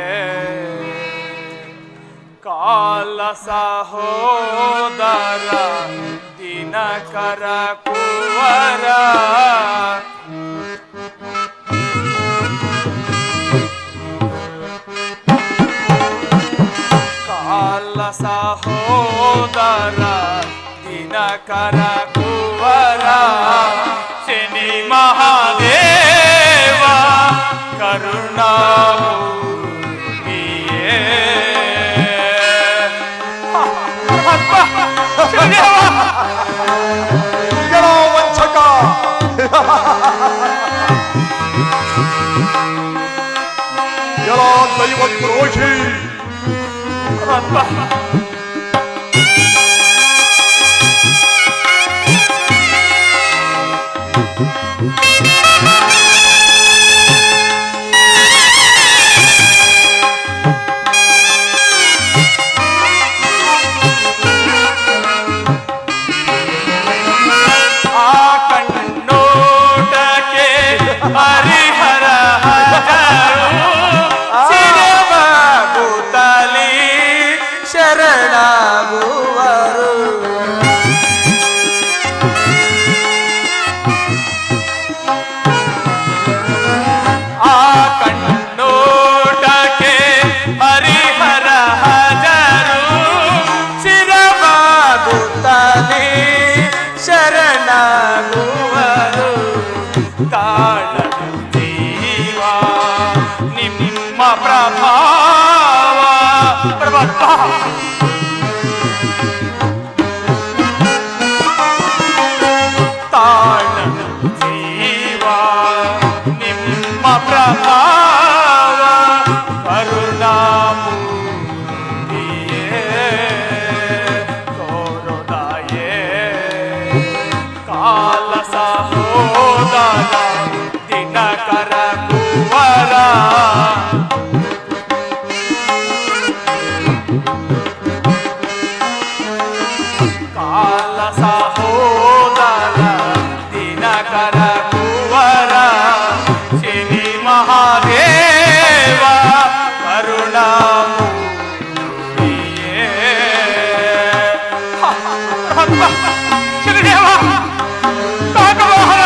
ಕಾಲ ಸಹೋದರ ದಿನಕರ ಕುವರ ಕಾಲ ಸಹೋದರ ದಿನಕರ ಕುವರ ಶನಿ ಮಹಾದೇವ ಕರುಣಾಮೂರ್ತಿಯೇ. ಏನೋ ವಂಚಕ, ಏನೋ ದೈವದ್ರೋಹಿ. ಆ ಕಣ್ಣೋಟಕ್ಕೆ ಹರಿಹರ ಹಜರು ಸಿರಬಾಗುತ್ತಲಿ ಶರಣಾಗುವರು. ಆ ಕಣ್ಣೋಟಕ್ಕೆ ಹರಿಹರ ಹಜರು ಸಿರಬಾಗುತ್ತಲಿ ಶರಣಾಗುವರು. ತಾಳದ ಜೀವ ನಿಮ್ಮ ಪ್ರಭಾವ ಪರಮಾತ್ಮ. ತಾಳದ ಜೀವ ನಿಮ್ಮ ಪ್ರಭಾವ ಕರುಣಾಮೂರ್ತಿಯೇ ತೋರುದಯೇ ಕಾಲ ಸಹೋದರ ದಿನಕರ ಕುವರ ಕಾಲ ಸಹೋದರ ದಿನಕರ ಕುವರ ಶನಿ ಮಹಾದೇವ ಕರುಣಾಮೂರ್ತಿಯೇ. ಶನಿದೇವ ಕಾಕವಾಹನ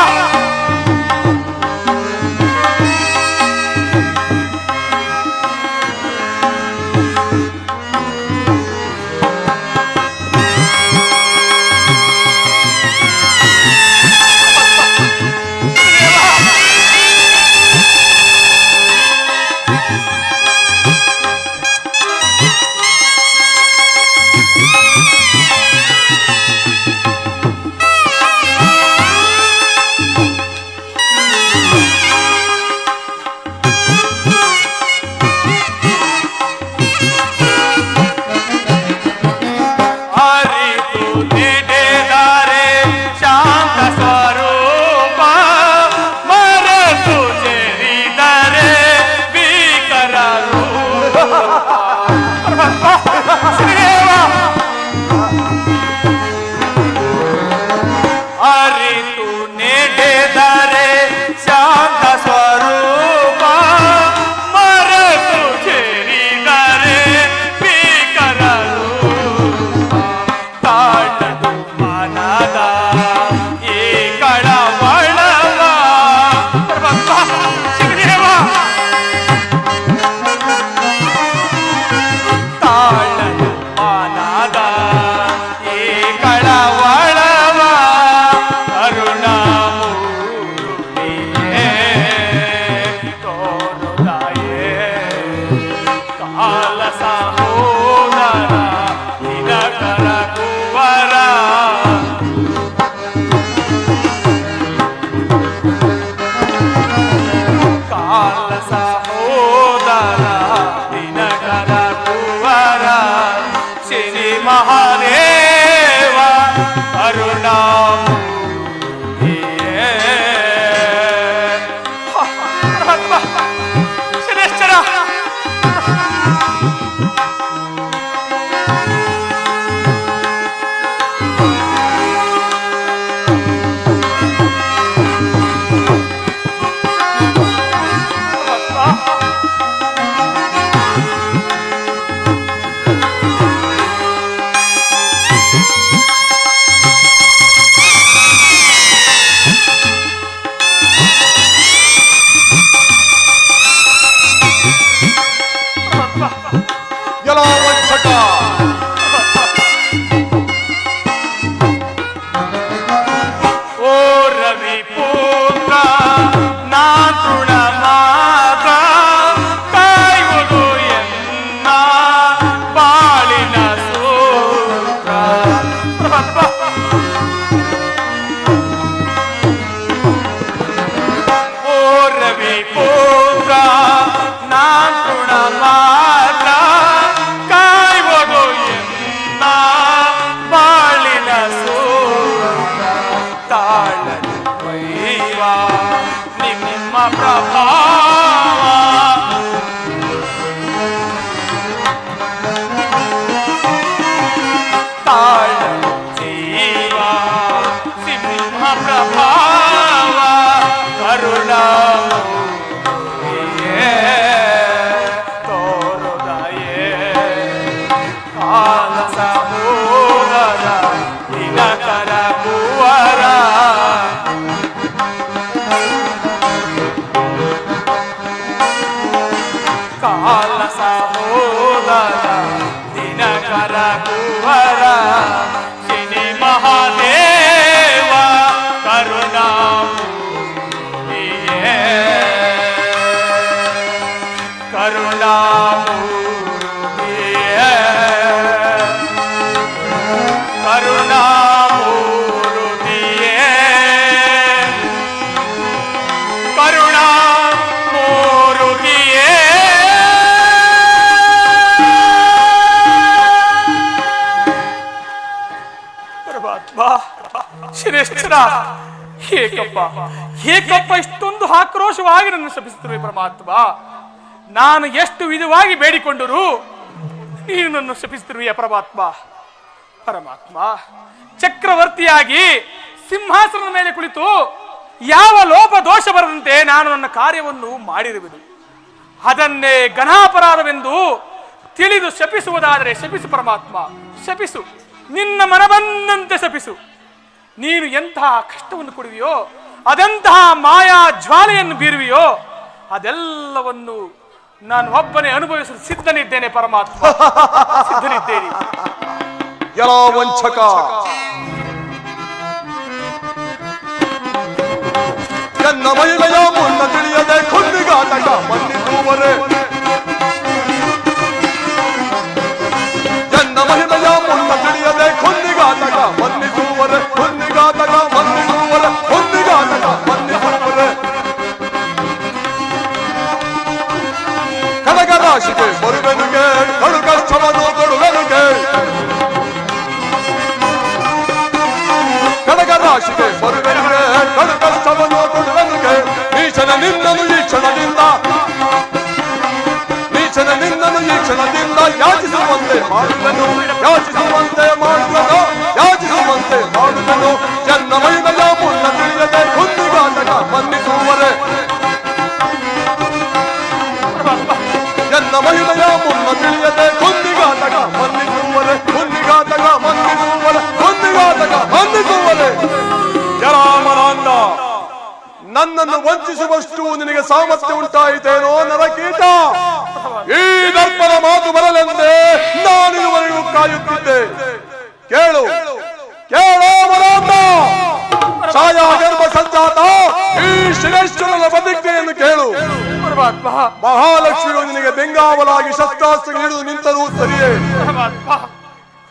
ಮಹಾದೇವ ಕರುಣಾಮೂರ್ತಿಯೇ. ಶನೇಶ್ವರ, ಎಲ ವಂಚಕ, ಓ ರವಿ ಪುತ್ರ ನಾ ತೃಣ ಮಾತ್ರ ಕಾಯುವುದು ಎನ್ನ ಬಾಳಿನ ಸೂತ್ರ. ಓ ರವಿ ಪುತ್ರ ನಾ ತೃಣ ಮಾತ್ರ ಕಾಯುವುದು ಎನ್ನ ಬಾಳಿನ ಸೂತ್ರ. ತಾಳಲು ವೈವ ನಿಮ್ಮ ಪ್ರಭಾವ, ತಾಳಲು ಜೀವ ಸಿಂಹ ಪ್ರಭಾವ ಕರುಣಾಮೂರ್ತಿಯೇ ತೋರುದಯೇ ಕಾಲ ಸಮೂಹದ ದಿನಕರ ಕುವರ. ಕಾಲ ಸಮೂಹದ ದಿನಕರ ಕುವರ ಶನಿ ಮಹಾದೇವ ಕರುಣಾಮೂರ್ತಿಯೇ ಕರುಣಾಮೂರ್ತಿಯೇ ಕರುಣಾಮೂರ್ತಿಯೇ ಕರುಣಾಮೂರ್ತಿಯೇ. ಪರಮಾತ್ಮ, ಶನೇಶ್ವರ, ಏಕಪ್ಪ ಏಕಪ್ಪ ಇಷ್ಟೊಂದು ಆಕ್ರೋಶವಾಗಿ ನನ್ನ ಶಪಿಸುತ್ತಿರುವೆ ಪರಮಾತ್ಮ. ನಾನು ಎಷ್ಟು ವಿಧವಾಗಿ ಬೇಡಿಕೊಂಡರೂ ನೀನು ನನ್ನ ಶಪಿಸುತ್ತಿರುವೆಯ ಪರಮಾತ್ಮ. ಪರಮಾತ್ಮ, ಚಕ್ರವರ್ತಿಯಾಗಿ ಸಿಂಹಾಸನದ ಮೇಲೆ ಕುಳಿತು ಯಾವ ಲೋಪ ದೋಷ ಬರದಂತೆ ನಾನು ನನ್ನ ಕಾರ್ಯವನ್ನು ಮಾಡಿರುವೆನು. ಅದನ್ನೇ ಘನಾಪರಾಧವೆಂದು ತಿಳಿದು ಶಪಿಸುವುದಾದರೆ ಶಪಿಸು ಪರಮಾತ್ಮ, ಶಪಿಸು. ನಿನ್ನ ಮನ ಬಂದಂತೆ ಶಪಿಸು. ನೀನು ಎಂತಹ ಕಷ್ಟವನ್ನು ಕೊಡುವಿಯೋ, ಅದೆಂತಹ ಮಾಯಾ ಜ್ವಾಲೆಯನ್ನು ಬೀರುವಿಯೋ, ಅದೆಲ್ಲವನ್ನು ನಾನು ಒಬ್ಬನೇ ಅನುಭವಿಸಲು ಸಿದ್ಧನಿದ್ದೇನೆ ಪರಮಾತ್ಮ, ಸಿದ್ಧನಿದ್ದೇನೆ. ಎಲ ವಂಚಕ, ಎನ್ನ ಮಹಿಳೆಯ ಮುನ್ನ ತಿಳಿಯದೆ ಕುಂದಿಗಾಟಕ ಮನ್ನಿಸುವರೆ. ಎನ್ನ ಮಹಿಳೆಯ ಮುನ್ನ ತಿಳಿಯದೆ ಕುಂದಿಗಾಟಕ ಮನ್ನಿಸುವರೆ. ಕುಂದಿಗಾಟಕ ಮನ್ನಿಸುವರೆ, ಕುಂದಿಗಾಟಕ ಮನ್ನಿಸುವರೆ. ಕನಕ ರಾಶಿಗೆ ಬರುವೆನುಗೆ ಕಡು ಕಷ್ಟವನ್ನು ಕೊಡುವೆನುಗೆ. ಕನಕ ರಾಶಿಗೆ ಬರುವೆನುಗೆ ಕಡು ಕಷ್ಟವನ್ನು ಕೊಡುವೆನುಗೆ. ನೀಚನ ನಿನ್ನನು ಈ ಕ್ಷಣದಿಂದ, ನೀಚನ ನಿನ್ನನು ಈ ಕ್ಷಣದಿಂದ ಯಾಚಿಸುವಂತೆ ಮಾಡುವೆನು, ಯಾಚಿಸುವಂತೆ ಮಾಡುವೆನು, ಯಾಚಿಸುವಂತೆ ಮಾಡುವೆನು. ಎನ್ನ ಮೈಮೆಯ ಮುನ್ನ ತಿಳಿಯದೆ ಕುಂದಿಗಾಟಕ ಮನ್ನಿಸುವರೆ. ಎನ್ನ ಮಹಿಳೆಯ ಮುನ್ನ ತಿಳಿಯದೆ ಕುಂದಿಗಾಟಕ ಮನ್ನಿಸುವರೆ. ಕುಂದಿಗಾಟಕ ಮನ್ನಿಸುವರೆ, ಕುಂದಿಗಾಟಕ ಮನ್ನಿಸುವರೆ. ಜರಾಮರಾಂಡ, ನನ್ನನ್ನು ವಂಚಿಸುವಷ್ಟು ನಿನಗೆ ಸಾಮರ್ಥ್ಯ ಉಂಟಾಯಿತೇನೋ ನರಕೀಟ? ಈ ದರ್ಪಣ ಮಾತು ಬರಲೆಂದೇ ನಾನು ಇದುವರೆಗೂ ಕಾಯುತ್ತಿದ್ದೆ. ಕೇಳು ಕೇಳೋ ಮರಾಂಡ, ಛಾಯಾ ಗರ್ಭ ಸಂಜಾತ ಈ ಶಿರೇಶ್ವರನ ಪ್ರತಿಜ್ಞೆಯನ್ನು ಕೇಳು. ಪರಮಾತ್ಮ, ಮಹಾಲಕ್ಷ್ಮಿಯು ನಿನಗೆ ಬೆಂಗಾವಲಾಗಿ ಶಸ್ತ್ರಾಸ್ತ್ರ ಹಿಡಿದು ನಿಂತರೂ ಸರಿಯೇ, ಪರಮಾತ್ಮ,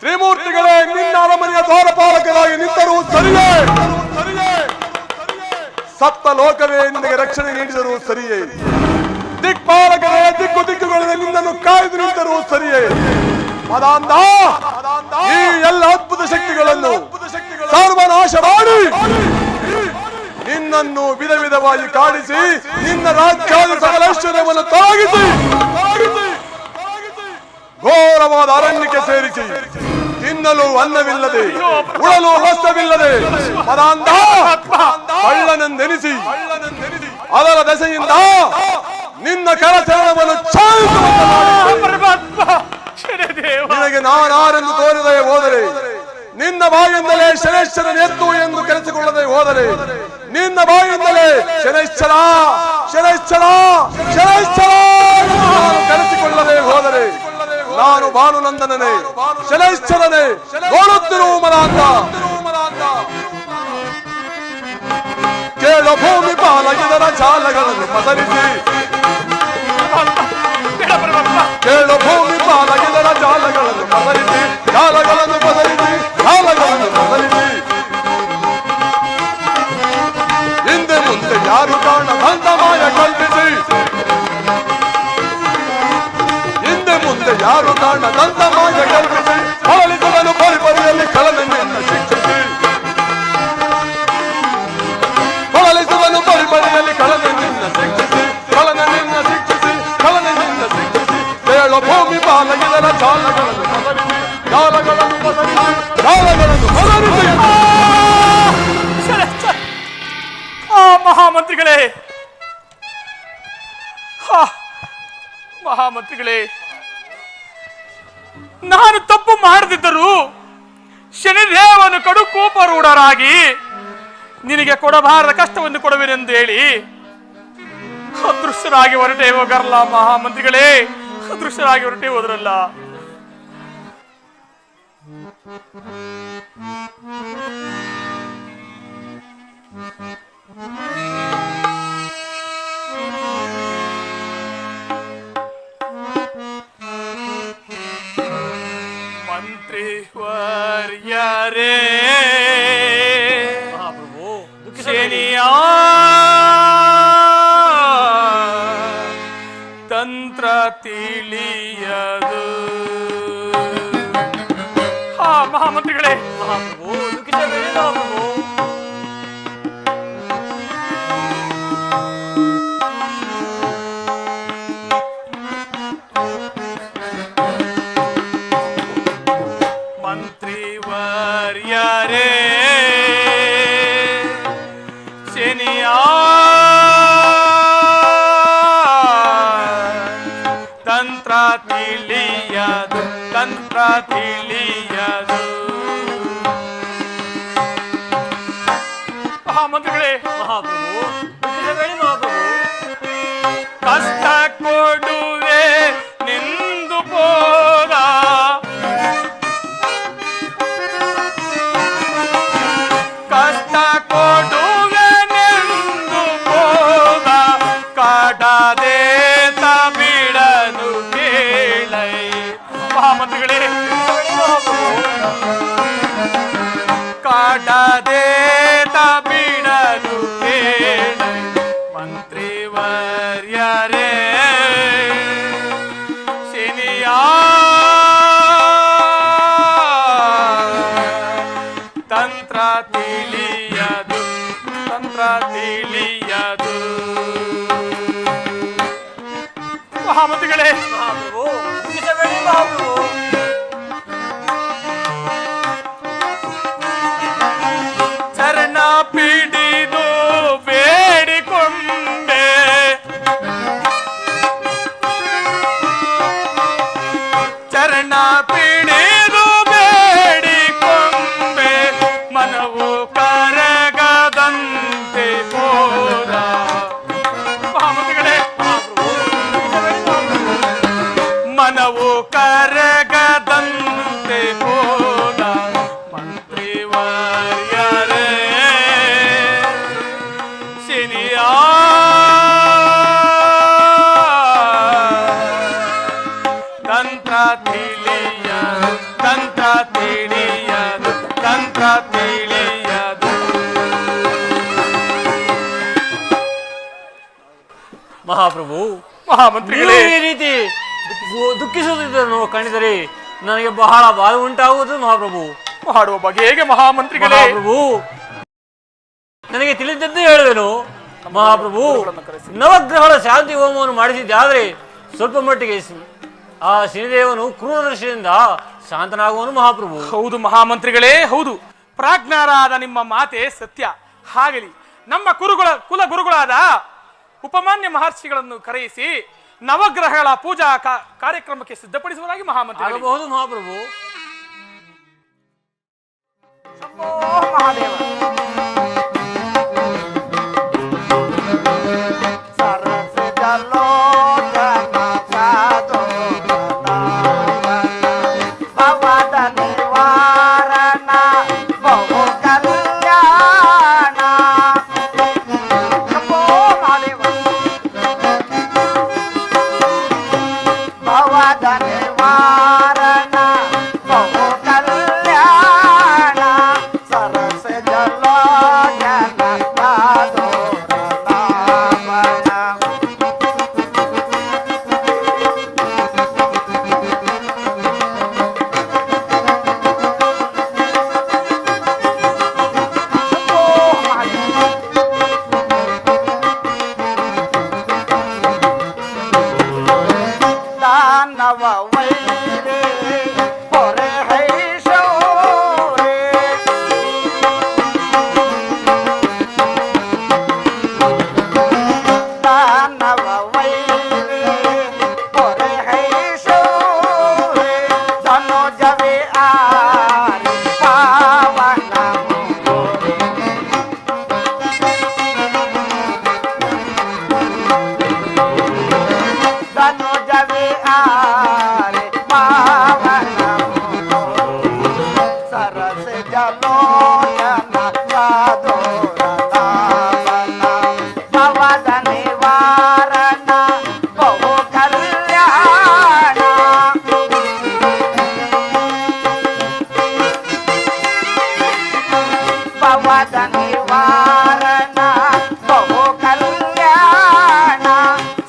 ತ್ರಿಮೂರ್ತಿಗಳೇ ನಿನ್ನ ಅರಮನೆಯ ದ್ವಾರಪಾಲಕರಾಗಿ ನಿಂತರೂ ಸರಿಯೇ, ಸಪ್ತ ಲೋಕವೇ ನಿನಗೆ ರಕ್ಷಣೆ ನೀಡಿದರೂ ಸರಿಯೇ, ದಿಕ್ಪಾಲಕರೇ ದಿಕ್ಕು ದಿಕ್ಕುಗಳಲ್ಲಿ ನಿನ್ನನ್ನು ಕಾಯ್ದು ನಿಂತರೂ ಸರಿಯೇ. ಮದಾಂಧ ಈ ಎಲ್ಲ ಅದ್ಭುತ ಶಕ್ತಿಗಳನ್ನು ಸರ್ವನಾಶ ಮಾಡಿ ನಿನ್ನನ್ನು ವಿಧ ವಿಧವಾಗಿ ಕಾಡಿಸಿ ನಿನ್ನ ರಾಜ್ಯದ ಸಕಲ ಐಶ್ವರ್ಯವನ್ನು ತಾಗಿಸಿ ಘೋರವಾದ ಅರಣ್ಯಕ್ಕೆ ಸೇರಿಸಿ ತಿನ್ನಲು ಅನ್ನವಿಲ್ಲದೆ ಉಳಲು ವಸ್ತ್ರವಿಲ್ಲದೆ ಪದಾಂಧ ಕಳ್ಳನೆಂದೆನಿಸಿ ಅದರ ದೆಸೆಯಿಂದ ನಿನ್ನ ಕರಚರಣವನ್ನು ನಿನಗೆ ನಾನಾರೆಂದು ತೋರದೆ ಹೋದರೆ ನಿನ್ನ ಬಾಯಿಂದಲೇ ಶನೇಶ್ವರನ ಎತ್ತು ಎಂದು ಕರೆಸಿಕೊಳ್ಳದೆ ಹೋದರೆ ನಿನ್ನ ಬಾಯಿಂದಲೇ ಶನೇಶ್ವರ ಶನೇಶ್ವರ ಶನೇಶ್ವರ ನಾನು ಕರೆಸಿಕೊಳ್ಳದೆ ಹೋದರೆ ನಾನು ಭಾನುನಂದನನೇ ಶನೇಶ್ವರನೇ ನೋಡುತ್ತಿರುವ ಮನಾಂತ ಕೇಳು ಭೂಮಿ ಪಾಲ ಇದರ ಜಾಲಗಳನ್ನು ಪಸರಿಸಿ ಕೇಳು ಭೂಮಿ ಪಾಲ ಇದರ ಜಾಲಗಳನ್ನು ಪಸರಿಸಿ ಜಾಲಗಳನ್ನು ಪಸರಿಸಿ ಜಾಲಗಳನ್ನು ಪಸರಿಸಿ ಹಿಂದೆ ಮುಂದೆ ಯಾರು ಕಾಣದಂತ ಮಾಯ ಕಲ್ಪಿಸಿ ಹಿಂದೆ ಮುಂದೆ ಯಾರು ಕಾಣದಂತ ಮಾಯ ಕಲ್ಪಿಸಿ ಹೊರಳಿಸುವನು ಪರಿಪರಿಯಲ್ಲಿ ಕಳನನ್ನೆಲ್ಲ ಶಿಕ್ಷಿಸಿ ಹೊರಳಿಸುವನು ಪರಿಪರಿಯಲ್ಲಿ ಕಳನನ್ನೆಲ್ಲ ಶಿಕ್ಷಿಸಿ ಕಳನನ್ನೆಲ್ಲ ಶಿಕ್ಷಿಸಿ ಕಳನನ್ನೆಲ್ಲ ಶಿಕ್ಷಿಸಿ ಕೇಳು ಭೂಮಿ ಪಾಲ ಇದರ ಜಾಲಗಳನ್ನು ಪಸರಿಸಿ ಜಾಲಗಳನ್ನು ಪಸರಿಸಿ ಜಾಲಗಳನ್ನು ಪಸರಿಸಿ ಮಹಾಮಂತ್ರಿಗಳೇ ಮಹಾಮಂತ್ರಿಗಳೇ, ನಾನು ತಪ್ಪು ಮಾಡದಿದ್ದರೂ ಶನಿದೇವನು ಕಡು ಕೋಪರೂಢರಾಗಿ ನಿನಗೆ ಕೊಡಬಾರದ ಕಷ್ಟವನ್ನು ಕೊಡುವೆನೆಂದು ಹೇಳಿ ಅದೃಶ್ಯರಾಗಿ ಹೊರಟೆ ಹೋಗರಲ್ಲ ಮಹಾಮಂತ್ರಿಗಳೇ, ಅದೃಶ್ಯರಾಗಿ ಹೊರಟೆ ಹೋದ್ರಲ್ಲ. ಮಂತ್ರಿ ವರ್ಯರೇ ಶನಿಯ ತಂತ್ರ ತಿಳಿಯದು. ಮಹಾಮಂತ್ರಿಗಳೇ, ಮಂತ್ರಿ ವರ್ಯರೇ ಶನಿಯ ತಂತ್ರ ತಿಳಿಯದು, ತಂತ್ರ ತಿಳಿಯದು. ಮಹಾಮಂತ್ರಿಗಳೇ, ಕಷ್ಟ ಕೊಡುವೆ ನಿಂದು ಹೋದ ಕಷ್ಟ ಕೊಡುವೆ ನಿಂದು ಹೋದ ಕಾಡದೆ ಬಿಡನು ಕೇಳೈ. ಮಹಾಮಂತ್ರಿಗಳೇ, ಕಾಡದೆ ಬಿಡನು ಕೇಳೈ. ಮಂತ್ರಿ ವರ್ಯರೇ ಶನಿಯ ತಂತ್ರ ತಿಳಿಯದು, ತಂತ್ರ ತಿಳಿಯದು. ಮಹಾಮಂತ್ರಿಗಳೇ, ಚರಣ ಪಿಡಿದು ಬೇಡಿಕೊಂಡೆ ಚರಣ ಪಿಡಿದು ಬೇಡಿಕೊಂಡೆ ಮನವು ಕರಗದಂತೆ ಹೋದ. ಮಹಾಮಂತ್ರಿಗಳೇ, ಮನವು ಕರಗದಂತೆ ಹೋದ. ಮಂತ್ರಿ ವರ್ಯರೇ ಶನಿಯ ತಂತ್ರ ತಿಳಿಯದು, ತಂತ್ರ ತಿಳಿಯದು, ತಂತ್ರ ತಿಳಿಯದು. ಮಹಾಪ್ರಭು, ಮಹಾಮಂತ್ರಿಗಳೇ, ಈ ರೀತಿ ದುಃಖಿಸುವುದನ್ನು ಕಾಣಿದರೆ ನನಗೆ ಬಹಳ ಬಾಧೆ ಉಂಟಾಗುವುದು ಮಹಾಪ್ರಭು. ಮಾಡುವ ಬಗೆ ಹೇಗೆ ಮಹಾಮಂತ್ರಿಗಳೇ? ಮಹಾಪ್ರಭು, ನನಗೆ ತಿಳಿದದ್ದೇ ಹೇಳುವೆನು ಮಹಾಪ್ರಭು. ನವಗ್ರಹಗಳ ಶಾಂತಿ ಹೋಮವನ್ನು ಮಾಡಿಸಿದ್ದಾದ್ರೆ ಸ್ವಲ್ಪ ಮಟ್ಟಿಗೆ ಆ ಶನಿದೇವನು ಕ್ರೂರದರ್ಶಿಯಿಂದ ಶಾಂತನಾಗುವನು ಮಹಾಪ್ರಭು. ಹೌದು ಮಹಾಮಂತ್ರಿಗಳೇ, ಹೌದು. ಪ್ರಾಜ್ಞಾರಾದ ನಿಮ್ಮ ಮಾತೆ ಸತ್ಯ. ಹಾಗಲಿ ನಮ್ಮ ಕುಲ ಗುರುಗಳಾದ ಉಪಮಾನ್ಯ ಮಹರ್ಷಿಗಳನ್ನು ಕರೆಯಿಸಿ ನವಗ್ರಹಗಳ ಪೂಜಾ ಕಾರ್ಯಕ್ರಮಕ್ಕೆ ಸಿದ್ಧಪಡಿಸುವುದಾಗಿ ಮಹಾಮಂತ್ರಿ. ಆಗಬಹುದು ಮಹಾಪ್ರಭು. ಮಹಾದೇವ ಸರಸ ಜಲೋಚನ ಸಾಧೋ ಭವದ ನಿವಾರಣ ಬಹು ಕಲ್ಯಾಣ. ಮಹಾದೇವ ಭವದ ನಿವಾರಣ ಬಹು ಕಲ್ಯಾಣ ಸರಸ ಜಲೋಚನ ಸಾಧೋ ದಾನವ ವೈರೇ ಹೊರೆ ಹೈಶೌರೇ ದಾನವ ವೈರೇ ಹೊರೆ ಹೈಶೌರೇ ಧನುಜವೇ ಆರಿ ಪಾವನ ಧನುಜವೇ ಆರೆ ಪಾವನ ಸರಸ ಜಲೋಚನ ಸಾಧೋರ ನಾಮನ ಭವದ ನಿವಾರಣ ಬಹು ಕಲ್ಯಾಣ. ಭವದ ನಿವಾರಣ ಬಹು ಕಲ್ಯಾಣ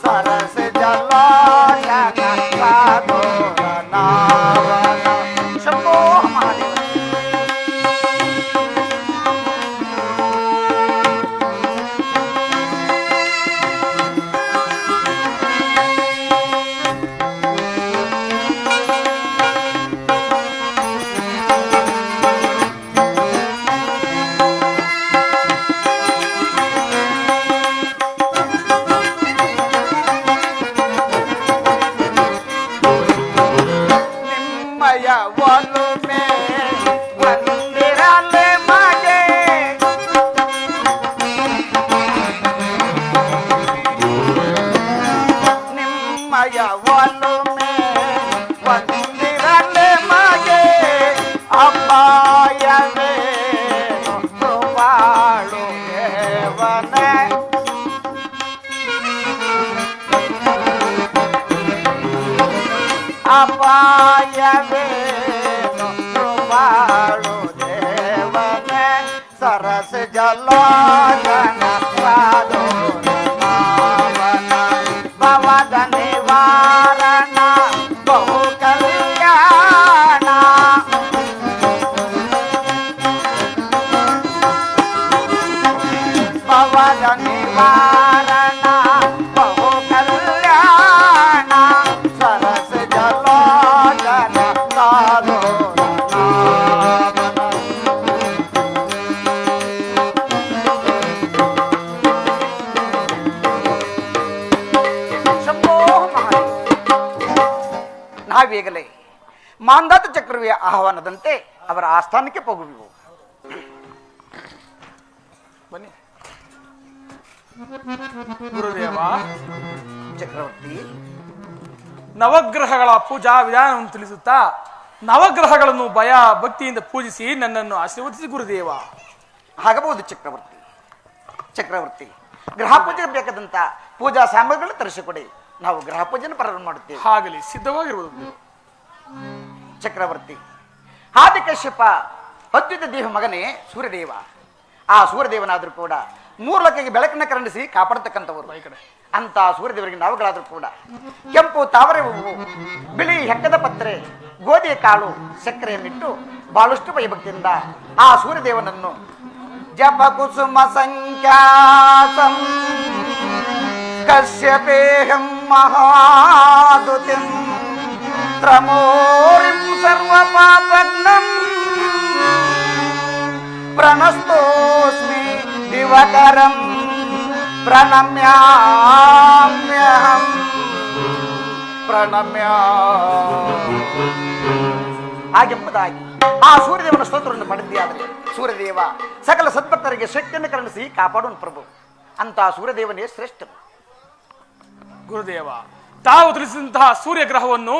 ಸರಸ ಜಲೋಚನ ಸಾಧೋರ ನಾಮನ. ಶಂಭೋ ಮಹಾದೇವ. ನಿಮ್ಮಯ ಒಲುಮೆ ಒಂದಿರಲೆ ಮಗೆ ನಿಮ್ಮಯ ಒಲುಮೆ ಒಂದಿರಲೆ ಮಗೆ ಅಪಾಯವೇ ಕೃಪಾಳು ದೇವನೇ. ಅಪಾಯವೇನು ಕೃಪಾಳು ದೇವನೇ ಸರಸ ಜಲೋಚನ ಸಾಧೋರ ನಾಮನ ಭವದ ನಿವಾರಣ ಬಹು ಕಲ್ಯಾಣ. ಭವದ ನಿವಾರಣ ಬಹು ಕಲ್ಯಾಣ ಸರಸ ಜಲೋಚನ ಸಾಧೋರ ನಾಮನ. ಶಂಭೋ ಮಹಾದೇವ. ನಾವೀಗಲೇ ಮಾಂಧಾತ ಚಕ್ರವಿಯ ಆಹ್ವಾನದಂತೆ ಅವರ ಆಸ್ಥಾನಕ್ಕೆ ಹೋಗುವೆವು. ಬನ್ನಿ ಗುರುದೇವ. ಚಕ್ರವರ್ತಿ, ನವಗ್ರಹಗಳ ಪೂಜಾ ವಿಧಾನವನ್ನು ತಿಳಿಸುತ್ತಾ ನವಗ್ರಹಗಳನ್ನು ಭಯ ಭಕ್ತಿಯಿಂದ ಪೂಜಿಸಿ ನನ್ನನ್ನು ಆಶೀರ್ವದಿಸಿ ಗುರುದೇವ. ಆಗಬಹುದು ಚಕ್ರವರ್ತಿ. ಚಕ್ರವರ್ತಿ, ಗ್ರಹ ಪೂಜೆಗೆ ಬೇಕಾದಂತ ಪೂಜಾ ಸಾಮಗ್ರಿಗಳು ತರಿಸಿಕೊಡಿ, ನಾವು ಗ್ರಹ ಪೂಜೆಯನ್ನು ಪ್ರಾರಂಭ ಮಾಡುತ್ತೇವೆ. ಹಾಗಲಿ, ಸಿದ್ಧವಾಗಿರುವುದು. ಚಕ್ರವರ್ತಿ, ಆದಿಕಶ್ಯಪ ಅದ್ವಿತ ದೇವ ಮಗನೇ ಸೂರ್ಯದೇವ. ಆ ಸೂರ್ಯದೇವನಾದರೂ ಕೂಡ 3 ಲೋಕಕ್ಕೆ ಬೆಳಕನ್ನು ಕರುಣಿಸಿ ಕಾಪಾಡತಕ್ಕಂಥವರು. ಅಂತ ಸೂರ್ಯದೇವರಿಗೆ ನಾವುಗಳಾದರೂ ಕೂಡ ಕೆಂಪು ತಾವರೆ ಹೂವು, ಬಿಳಿ ಹೆಕ್ಕದ ಪತ್ರೆ, ಗೋಧಿಯ ಕಾಳು ಸಕ್ಕರೆಯನ್ನಿಟ್ಟು ಬಹಳಷ್ಟು ಭಯಭಕ್ತಿಯಿಂದ ಆ ಸೂರ್ಯದೇವನನ್ನು ಜಪ ಕುಸುಮ ಸಂಖ್ಯಾಸಂ ಕಶ್ಯಪೇಹಂ ಮಹಾದುತಿಂ ತ್ರಮೋರಿಂ ಸರ್ವಪಾಪಗ್ನಂ ಪ್ರಣಸ್ತೋಸ್ಮಿ ದಿವಕರಂ ಪ್ರಣಮ್ಯಾಮ್ಯಹಂ ಹಾಗೆಂಬುದಾಗಿ ಆ ಸೂರ್ಯದೇವನ ಸ್ತೋತ್ರವನ್ನು ಪಡೆದಿಯಾದರೆ ಸೂರ್ಯದೇವ ಸಕಲ ಸದ್ಭಕ್ತರಿಗೆ ಶಕ್ತಿಯನ್ನು ಕರುಣಿಸಿ ಕಾಪಾಡುವನು ಪ್ರಭು. ಅಂತ ಸೂರ್ಯದೇವನೇ ಶ್ರೇಷ್ಠನು. ಗುರುದೇವ, ತಾವು ತಿಳಿಸಿದಂತಹ ಸೂರ್ಯ ಗ್ರಹವನ್ನು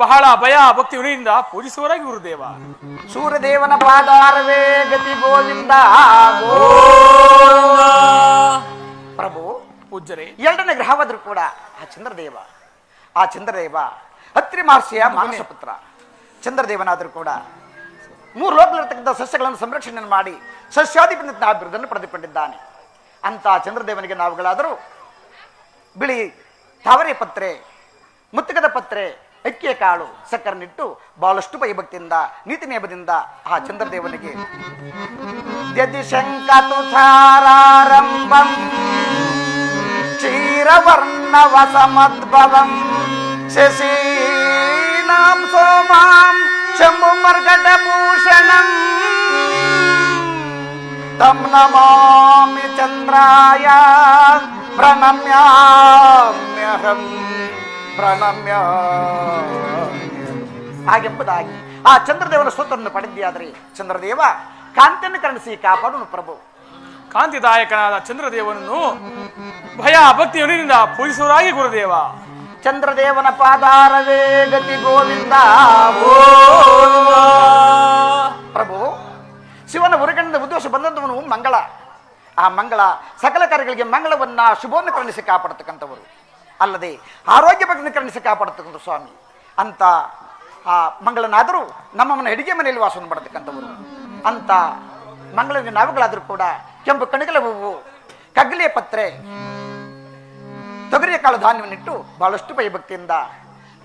ಬಹಳ ಭಯ ಭಕ್ತಿ ವಿನಯದಿಂದ ಪೂಜಿಸುವರಾಗಿ ಗುರುದೇವ. ಸೂರ್ಯದೇವನ ಪಾದಾರವೇ ಗತಿ ಗೋವಿಂದ. ಪ್ರಭು ಪೂಜ್ಯರೇ, ಎರಡನೇ ಗ್ರಹವಾದರೂ ಕೂಡ ಆ ಚಂದ್ರದೇವ ಅತ್ರಿ ಮಹರ್ಷಿಯ ಮಾನಸ ಪುತ್ರ. ಚಂದ್ರದೇವನಾದರೂ ಕೂಡ 3 ಲೋಕದಲ್ಲಿರತಕ್ಕಂಥ ಸಸ್ಯಗಳನ್ನು ಸಂರಕ್ಷಣೆ ಮಾಡಿ ಸಸ್ಯಾಧಿಪತಿ ಬಿರುದನ್ನು ಪಡೆದುಕೊಂಡಿದ್ದಾನೆ. ಅಂತ ಚಂದ್ರದೇವನಿಗೆ ನಾವುಗಳಾದರೂ ಬಿಳಿ ತಾವರೆ ಪತ್ರೆ, ಮುತ್ತುಗದ ಪತ್ರೆ, ಅಕ್ಕಿಯ ಕಾಳು, ಸಕ್ಕರನ್ನಿಟ್ಟು ಬಹಳಷ್ಟು ಭಯಭಕ್ತಿಯಿಂದ ನೀತಿ ನಿಯಮದಿಂದ ಆ ಚಂದ್ರದೇವನಿಗೆ ಯದಿಶಂಕತುಷಾರಾರಂಭಂ ಕ್ಷೀರವರ್ಣವಸಮದ್ಭವಂ ಶಶೀನಾಂ ಸೋಮಾಂ ಶಂಭುಮರ್ಗಟಭೂಷಣಂ ತಂ ನಮಾಮಿ ಚಂದ್ರಾಯ ಪ್ರಣಮ್ಯಾಮ್ಯಹಂ ಹಾಗೆಂಬುದಾಗಿ ಆ ಚಂದ್ರದೇವನ ಸ್ತೋತ್ರವನ್ನು ಪಡೆದಿಯಾದರೆ ಚಂದ್ರದೇವ ಕಾಂತಿಯನ್ನು ಕರುಣಿಸಿ ಕಾಪಾಡುವನು ಪ್ರಭು. ಕಾಂತಿದಾಯಕನಾದ ಚಂದ್ರದೇವನನ್ನು ಭಯ ಭಕ್ತಿ ವಿನಯದಿಂದ ಪೂಜಿಸುವರಾಗಿ ಗುರುದೇವ. ಚಂದ್ರದೇವನ ಪಾದಾರವೇ ಗತಿ ಗೋವಿಂದ. ಪ್ರಭು, ಶಿವನ ಉರಗಣ್ಣಿಂದ ಉದ್ದೇಶ ಬಂದಂತವನು ಮಂಗಳ. ಆ ಮಂಗಳ ಸಕಲ ಕಾರ್ಯಗಳಿಗೆ ಮಂಗಳವನ್ನ ಶುಭವನ್ನು ಕರುಣಿಸಿ ಕಾಪಾಡತಕ್ಕಂಥವರು, ಅಲ್ಲದೆ ಆರೋಗ್ಯ ಬಗ್ಗೆ ಕರುಣಿಸಿ ಕಾಪಾಡತಕ್ಕಂಥ ಸ್ವಾಮಿ. ಅಂತ ಆ ಮಂಗಳನಾದರೂ ನಮ್ಮನ್ನ ಅಡಿಗೆ ಮನೆಯಲ್ಲಿ ವಾಸವನ್ನು ಮಾಡತಕ್ಕಂಥವರು. ಅಂತ ಮಂಗಳನಿಗೆ ನಾವುಗಳಾದರೂ ಕೂಡ ಕೆಂಪು ಕಣಗಲ ಹೂವು, ಕಗ್ಗಲಿಯ ಪತ್ರೆ, ತೊಗರಿಯ ಕಾಳು ಧಾನ್ಯವನ್ನಿಟ್ಟು ಬಹಳಷ್ಟು ಭಯಭಕ್ತಿಯಿಂದ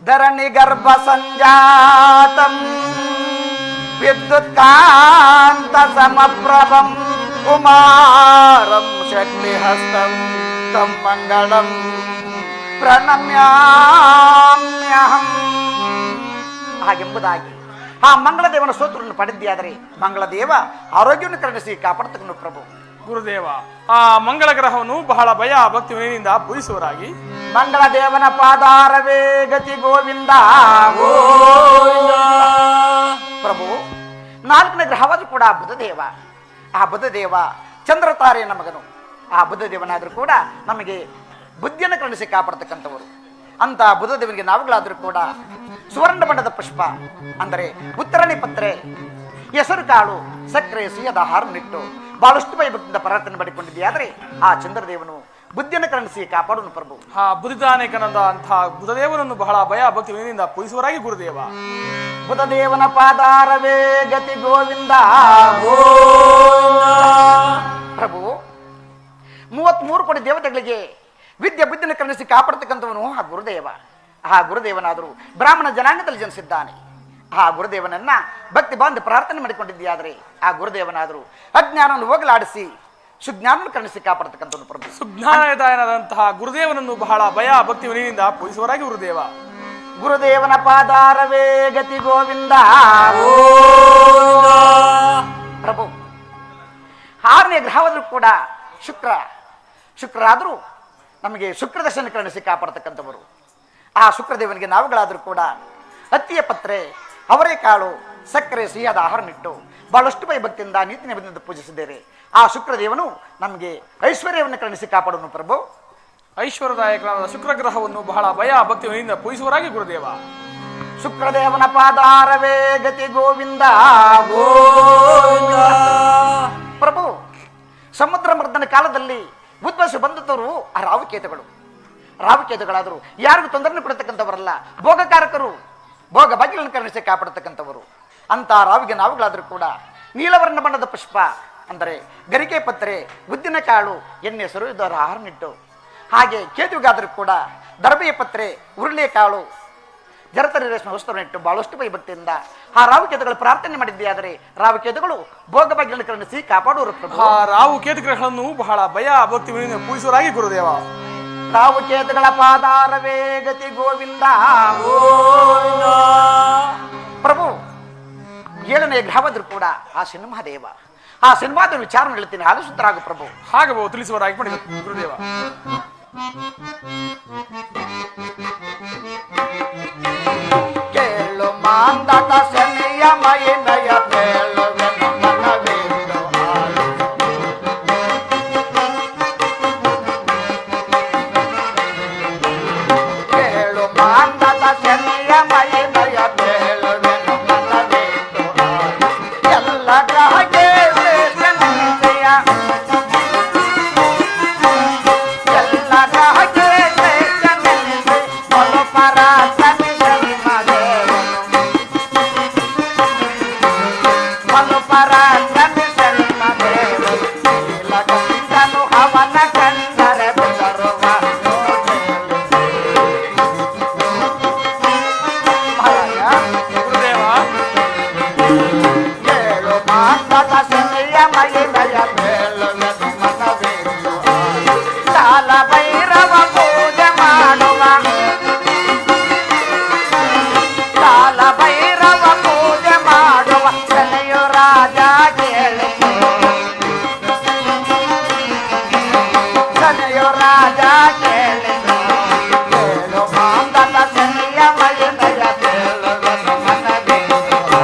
ಧರಣಿ ಗರ್ಭ ಸಂಜಾತಂ ವಿದ್ಯುತ್ ಕಾಂತ ಸಮಪ್ರಭಂ ಕುಮಾರಂ ಶಕ್ತಿ ಹಸ್ತಂ ತಂ ಮಂಗಳಂ ಪ್ರಣಮ್ಯಾಮ್ಯಹಂ ಹಾಗೆಂಬುದಾಗಿ ಆ ಮಂಗಳದೇವನ ಸ್ತೋತ್ರವನ್ನು ಪಡೆದಿಯಾದರೆ ಮಂಗಳದೇವ ಆರೋಗ್ಯವನ್ನು ಕರುಣಿಸಿ ಕಾಪಾಡತಕ್ಕನು ಪ್ರಭು. ಗುರುದೇವ, ಆ ಮಂಗಳ ಗ್ರಹವನ್ನು ಬಹಳ ಭಯ ಭಕ್ತಿ ವಿನಯದಿಂದ ಪೂಜಿಸುವರಾಗಿ. ಮಂಗಳದೇವನ ಪಾದಾರವೇ ಗತಿ ಗೋವಿಂದ. ಪ್ರಭು, 4ನೇ ಗ್ರಹವಾದರೂ ಕೂಡ ಬುಧದೇವ. ಆ ಬುಧದೇವ ಚಂದ್ರತಾರೆಯ ಮಗನು. ಆ ಬುಧದೇವನಾದರೂ ಕೂಡ ನಮಗೆ ಬುದ್ಧಿಯನ್ನು ಕರುಣಿಸಿ ಕಾಪಾಡತಕ್ಕಂಥವರು. ಅಂತ ಬುಧದೇವನಿಗೆ ನಾವುಗಳಾದರೂ ಕೂಡ ಸುವರ್ಣ ಬಣ್ಣದ ಪುಷ್ಪ ಅಂದರೆ ಉತ್ತರಣಿ ಪತ್ರೆ, ಹೆಸರು ಕಾಳು, ಸಕ್ಕರೆ, ಸಿಹಿಯಾದ ಆಹಾರವನ್ನಿಟ್ಟು ಬಹಳಷ್ಟು ಭಯಭಕ್ತಿಯಿಂದ ಪ್ರಾರ್ಥನೆ ಮಾಡಿಕೊಂಡಿದೆಯಾದರೆ ಆ ಚಂದ್ರದೇವನು ಬುದ್ಧಿಯನ್ನು ಕರುಣಿಸಿ ಕಾಪಾಡುವನು ಪ್ರಭು. ಆ ಬುದ್ಧಿದಾಯಕನಾದ ಅಂತಹ ಬುಧದೇವನನ್ನು ಬಹಳ ಭಯ ಭಕ್ತಿ ವಿನಯದಿಂದ ಪೂಜಿಸುವರಾಗಿ ಗುರುದೇವ. ಬುಧದೇವನ ಪಾದಾರವೇ ಗತಿ ಗೋವಿಂದ. ಪ್ರಭು, 33 ಕೋಟಿ ದೇವತೆಗಳಿಗೆ ವಿದ್ಯೆ ಬುದ್ಧಿಯನ್ನು ಕರುಣಿಸಿ ಕಾಪಾಡತಕ್ಕಂಥವನು ಆ ಗುರುದೇವ. ಆ ಗುರುದೇವನಾದರೂ ಬ್ರಾಹ್ಮಣ ಜನಾಂಗದಲ್ಲಿ ಜನಿಸಿದ್ದಾನೆ. ಆ ಗುರುದೇವನನ್ನ ಭಕ್ತಿ ಬಾಂಧ ಪ್ರಾರ್ಥನೆ ಮಾಡಿಕೊಂಡಿದೆಯಾದರೆ ಆ ಗುರುದೇವನಾದರೂ ಅಜ್ಞಾನವನ್ನು ಹೋಗಲಾಡಿಸಿ ಸುಜ್ಞಾನವನ್ನು ಕರುಣಿಸಿ ಕಾಪಾಡತಕ್ಕಂಥವನು ಪ್ರಭು. ಸುಜ್ಞಾನದಾಯನಾದಂತಹ ಗುರುದೇವನನ್ನು ಬಹಳ ಭಯ ಭಕ್ತಿ ವಿನಯದಿಂದ ಪೂಜಿಸುವರಾಗಿ ಗುರುದೇವ. ಗುರುದೇವನ ಪಾದಾರವೇ ಗತಿ ಗೋವಿಂದ. ಪ್ರಭು, 6ನೇ ಗ್ರಹವಾದರೂ ಕೂಡ ಶುಕ್ರರಾದರೂ ನಮಗೆ ಶುಕ್ರದರ್ಶನ ಕರುಣಿಸಿ ಕಾಪಾಡತಕ್ಕಂಥವರು. ಆ ಶುಕ್ರದೇವನಿಗೆ ನಾವುಗಳಾದರೂ ಕೂಡ ಹತ್ತಿಯ ಪತ್ರೆ, ಅವರೆಕಾಳು, ಸಕ್ಕರೆ, ಸಿಹಿಯಾದ ಆಹಾರನಿಟ್ಟು ಬಹಳಷ್ಟು ಭಯಭಕ್ತಿಯಿಂದ ನೀತಿ ನಿಯಮದಿಂದ ಪೂಜಿಸಿದ್ದೇವೆ. ಆ ಶುಕ್ರದೇವನು ನಮಗೆ ಐಶ್ವರ್ಯವನ್ನು ಕರುಣಿಸಿ ಕಾಪಾಡುವನು ಪ್ರಭು. ಐಶ್ವರ್ಯದಾಯಕನಾದ ಶುಕ್ರ ಗ್ರಹವನ್ನು ಬಹಳ ಭಯ ಭಕ್ತಿ ವಿನಯದಿಂದ ಪೂಜಿಸುವರಾಗಿ ಗುರುದೇವ. ಶುಕ್ರದೇವನ ಪಾದಾರವೇ ಗತಿ ಗೋವಿಂದ. ಪ್ರಭು, ಸಮುದ್ರ ಮರ್ದನ ಕಾಲದಲ್ಲಿ ಉದ್ಭವಿಸಿ ಬಂದವರು ಆ ರಾವುಕೇತುಗಳಾದರೂ ಯಾರಿಗೂ ತೊಂದರೆ ಕೊಡತಕ್ಕಂಥವರಲ್ಲ, ಭೋಗಕಾರಕರು, ಭೋಗ ಭಾಗ್ಯಗಳನ್ನು ಕರುಣಿಸಿ ಕಾಪಾಡತಕ್ಕಂಥವರು. ಅಂತ ರಾವಿಗೆ ನಾವುಗಳಾದರೂ ಕೂಡ ನೀಲವರ್ಣ ಬಣ್ಣದ ಪುಷ್ಪ ಅಂದರೆ ಗರಿಕೆ ಪತ್ರೆ, ಉದ್ದಿನ ಕಾಳು, ಎಣ್ಣೆ ಸುರಿದವರ ಆಹಾರನಿಟ್ಟು, ಹಾಗೆ ಕೇತುವಿಗಾದರೂ ಕೂಡ ದರ್ಬೆಯ ಪತ್ರೆ, ಉರುಳೆಯ ಕಾಳು, ಜರತರಿ ರೇಷ್ಮೆ ವಸ್ತ್ರವನ್ನು ಇಟ್ಟು ಬಹಳಷ್ಟು ಭಯಭಕ್ತಿಯಿಂದ ಆ ರಾಹುಕೇತುಗಳು ಪ್ರಾರ್ಥನೆ ಮಾಡಿದೆಯಾದರೆ ರಾಹುಕೇತುಗಳು ಭೋಗಭಾಗ್ಯಗಳನ್ನು ಕರುಣಿಸಿ ಕಾಪಾಡುವರು ಪ್ರಭು. ಆ ರಾಹು ಕೇತು ಗ್ರಹಗಳನ್ನು ಬಹಳ ಭಯ ಭಕ್ತಿ ವಿನಯದಿಂದ ಪೂಜಿಸುವರಾಗಿ ಗುರುದೇವ. ರಾಹುಕೇತುಗಳ ಪಾದಾರವೇ ಗತಿ ಗೋವಿಂದ. ಪ್ರಭು 7ನೇ ಗ್ರಹವಾದರೂ ಕೂಡ ಆ ಸಿಂಹದೇವ, ಆ ಸಿಂಹದ ವಿಚಾರ ಹೇಳ್ತೀನಿ, ಆಲೋಚಿತರಾಗು ಪ್ರಭು. ಹಾಗೆ ತಿಳಿಸುವರಾಗಿ ಮಾಡಿದ ಗುರುದೇವ. ಕೇಳು ಮಾಂದತ ಶನಿಯ ಮೈನಯ ಕೇಳುವೆನು ಮನವಿಂದು ಆಲಿಸು. ಕೇಳು ಮಾಂದತ ಶನಿಯ ಮೈನಯ ಕೇಳುವೆನು ಮನವಿಂದು ಆಲಿಸು. ಎಲ್ಲ ಗ್ರಹಕ್ಕೆ ಶ್ರೇಷ್ಠ ನಿಶ್ಚಯ, ಎಲ್ಲ ಗ್ರಹಕ್ಕೆ ಶ್ರೇಷ್ಠ ನಿಶ್ಚಯ. ಮನೋಪರ ಅವನ ಕಂಡರೆ ಬೆದರುವ ಗುರುದೇವ. ಕೇಳು ಮಾತದ ಶನಿಯ ಮಹಿಳೆಯ ಬೇಳುವೆನು ಮನವಿಂದು ಕಾಲ ಭೈರವ ಪೂಜೆ ಮಾಡುವ, ಕಾಲ ಭೈರವ ಪೂಜೆ ಮಾಡುವ ಶನಿಯು ರಾಜ ಕೇಳಿ, ಶನಿಯು ರಾಜ ಕೇಳಿ. ಕೇಳು ಮಾಂದದ ಶನಿಯ ಮಹಿಳೆಯ ಬೇಳುವೆನು ಮನವಿಂದು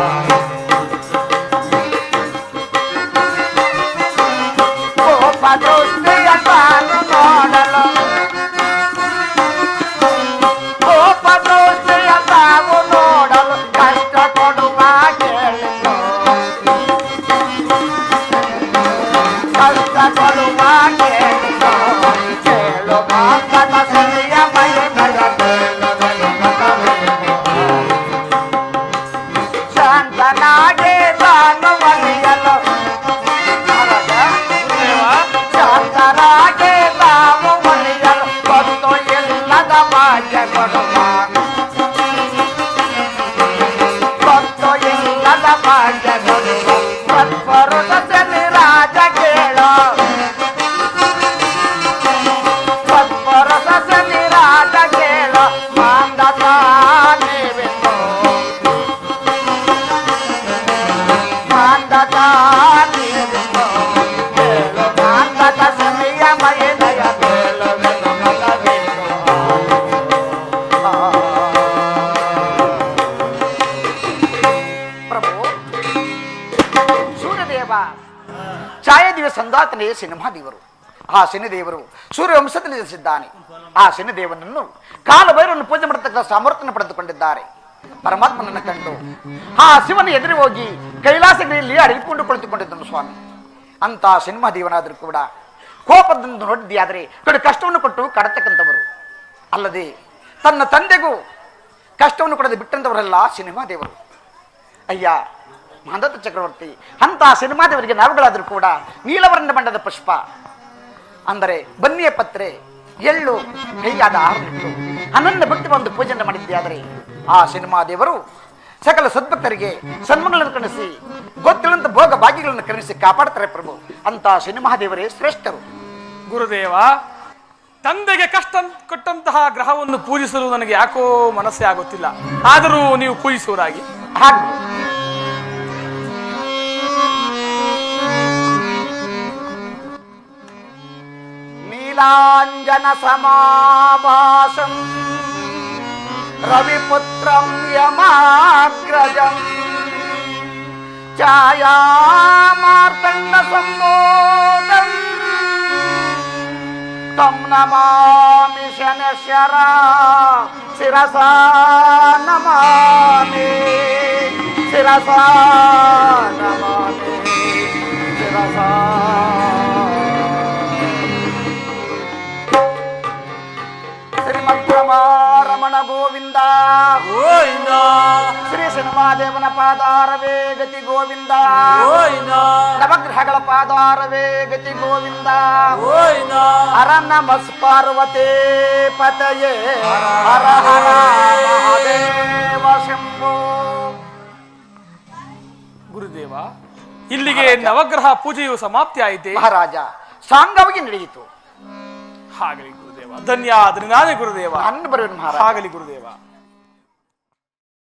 ಕೋಪ ದೃಷ್ಟಿಯ ತಾನು ನೋಡಲು, ಕೋಪ ದೃಷ್ಟಿಯ ತಾವು ನೋಡಲು ಕಷ್ಟ ಕೊಡುವ ಕೇಳಿತು, ಕಷ್ಟ ಕೊಡುವ ಕೇಳಿತು. ಕೇಳು ಮಾತದ ಶನಿಯ ಮಹಿಳೆಯ ಬೇಳುವೆನು ಮನವಿಂದು ಶಾಂತನಾಗೆ ತಾನು ಒಲಿಯಲು, ಶಾಂತರಾಗೆ ತಾವು ಒಲಿಯಲು ಗೊತ್ತು ಇಲ್ಲದ ಭಾಗ್ಯ ಕೊಡುವ, ಗೊತ್ತು ಇಲ್ಲದ ಭಾಗ್ಯ ಕೊಡುವ. ಸತ್ಪುರುಷ ಶನಿ ರಾಜ ಕೇಳೋ, ಸತ್ಪುರುಷ ಶನಿ ರಾಜ ಕೇಳೋ. ಮಾಂದತ ನೀವಿಂದು, ಮಾಂದತ ನೀವಿಂದು. ಕೇಳು ಮಾಂದತ ಶನಿಯ ಮಹಿಳೆಯ ಬೇಳುವೆನು ಮನವಿಂದು ಪ್ರಭು. ಸೂರ್ಯದೇವ ಛಾಯಾದೇವ ಸಂದಾತನೇ ಸಿಂಹದೇವರು. ಆ ಶನಿದೇವರು ಸೂರ್ಯವಂಶದಲ್ಲಿ ಜನಿಸಿದ್ದಾನೆ. ಆ ಶನಿದೇವನನ್ನು ಕಾಲಭೈರವನ್ನು ಪೂಜೆ ಮಾಡತಕ್ಕ ಸಾಮರ್ಥ್ಯ ಪಡೆದುಕೊಂಡಿದ್ದಾರೆ. ಪರಮಾತ್ಮನನ್ನು ಕಂಡು ಆ ಶಿವನ ಎದುರು ಹೋಗಿ ಕೈಲಾಸಗಿರಿಯಲ್ಲಿ ಅಡಗಿಕೊಂಡು ಕುಳಿತುಕೊಂಡಿದ್ದನು ಸ್ವಾಮಿ. ಅಂತ ಸಿಂಹದೇವನಾದರೂ ಕೂಡ ಕೋಪದಿಂದ ನೋಡಿದೆಯಾದರೆ ಕಡು ಕಷ್ಟವನ್ನು ಕೊಟ್ಟು ಕಡತಕ್ಕಂಥವರು ಅಲ್ಲದೆ ತನ್ನ ತಂದೆಗೂ ಕಷ್ಟವನ್ನು ಕೊಡದೆ ಬಿಟ್ಟಂತವರೆಲ್ಲ ಸಿನಿಮಾದೇವರು. ಅಯ್ಯ ಮಾಂದತ ಚಕ್ರವರ್ತಿ, ಅಂತ ಸಿನಿಮಾದೇವರಿಗೆ ನಾವುಗಳಾದರೂ ಕೂಡ ನೀಲವರ್ಣ ಬಣ್ಣದ ಪುಷ್ಪ ಅಂದರೆ ಬನ್ನಿಯ ಪತ್ರೆ, ಎಳ್ಳು, ಕೈಯಾದ ಆಹಾರವಿಟ್ಟು ಅನನ್ಯ ಭಕ್ತಿ ಒಂದು ಪೂಜೆಯನ್ನು ಮಾಡಿದ್ದಾದರೆ ಆ ಸಿನಿಮಾದೇವರು ಸಕಲ ಸದ್ಭಕ್ತರಿಗೆ ಸನ್ಮಾನಗಳನ್ನು ಕಣಿಸಿ ಗೊತ್ತಿಲ್ಲಂತ ಭೋಗ ಭಾಗ್ಯಗಳನ್ನು ಕರುಣಿಸಿ ಕಾಪಾಡ್ತಾರೆ ಪ್ರಭು. ಅಂತ ಸಿನಿಮಾದೇವರೇ ಶ್ರೇಷ್ಠರು. ಗುರುದೇವ, ತಂದೆಗೆ ಕಷ್ಟ ಕೊಟ್ಟಂತಹ ಗ್ರಹವನ್ನು ಪೂಜಿಸಲು ನನಗೆ ಯಾಕೋ ಮನಸ್ಸೇ ಆಗುತ್ತಿಲ್ಲ. ಆದರೂ ನೀವು ಪೂಜಿಸುವರಾಗಿ. ಹಾಗೂ ನೀಲಾಂಜನ ಸಮಾಭಾಸಂ ರವಿಪುತ್ರಂ ಯಮಾಗ್ರಜಂ ಛಾಯಾಮಾರ್ತಂಡ ಸಂಬೋಧಂ ತಂ ನಮಾಮಿ ಶನಶ್ಯರ ಶಿರಸಾ ನಮಾಮಿ, ಶಿರಸಾ ನಮಾಮಿ, ಶಿರಸಾ. ಶ್ರೀಮದ್ ರಮಣ ಗೋವಿಂದ ಗೋವಿಂದ. ಶ್ರೀ ಮಹಾದೇವನ ಪಾದಾರವೇ ಗತಿ ಗೋವಿಂದ ಗೋವಿಂದ ನವಗ್ರಹಗಳ ಪಾದಾರವೇ ಗತಿ ಗೋವಿಂದ ಗೋವಿಂದ ಹರ ನಮಸ್ ಪಾರ್ವತೇ ಪತಯೇ ಹರ ಹರ ಮಹಾದೇವ ಶಂಭೋ. ಗುರುದೇವ, ಇಲ್ಲಿಗೆ ನವಗ್ರಹ ಪೂಜೆಯು ಸಮಾಪ್ತಿ ಆಯಿತೆ. ಮಹಾರಾಜ, ಸಾಂಗವಾಗಿ ನಡೆಯಿತು. ಹಾಗಲಿ ಗುರುದೇವ, ಧನ್ಯವಾದ ಗುರುದೇವ. ನಾನು ಬರುವೆನು ಮಹಾರಾಜ. ಆಗಲಿ ಗುರುದೇವ.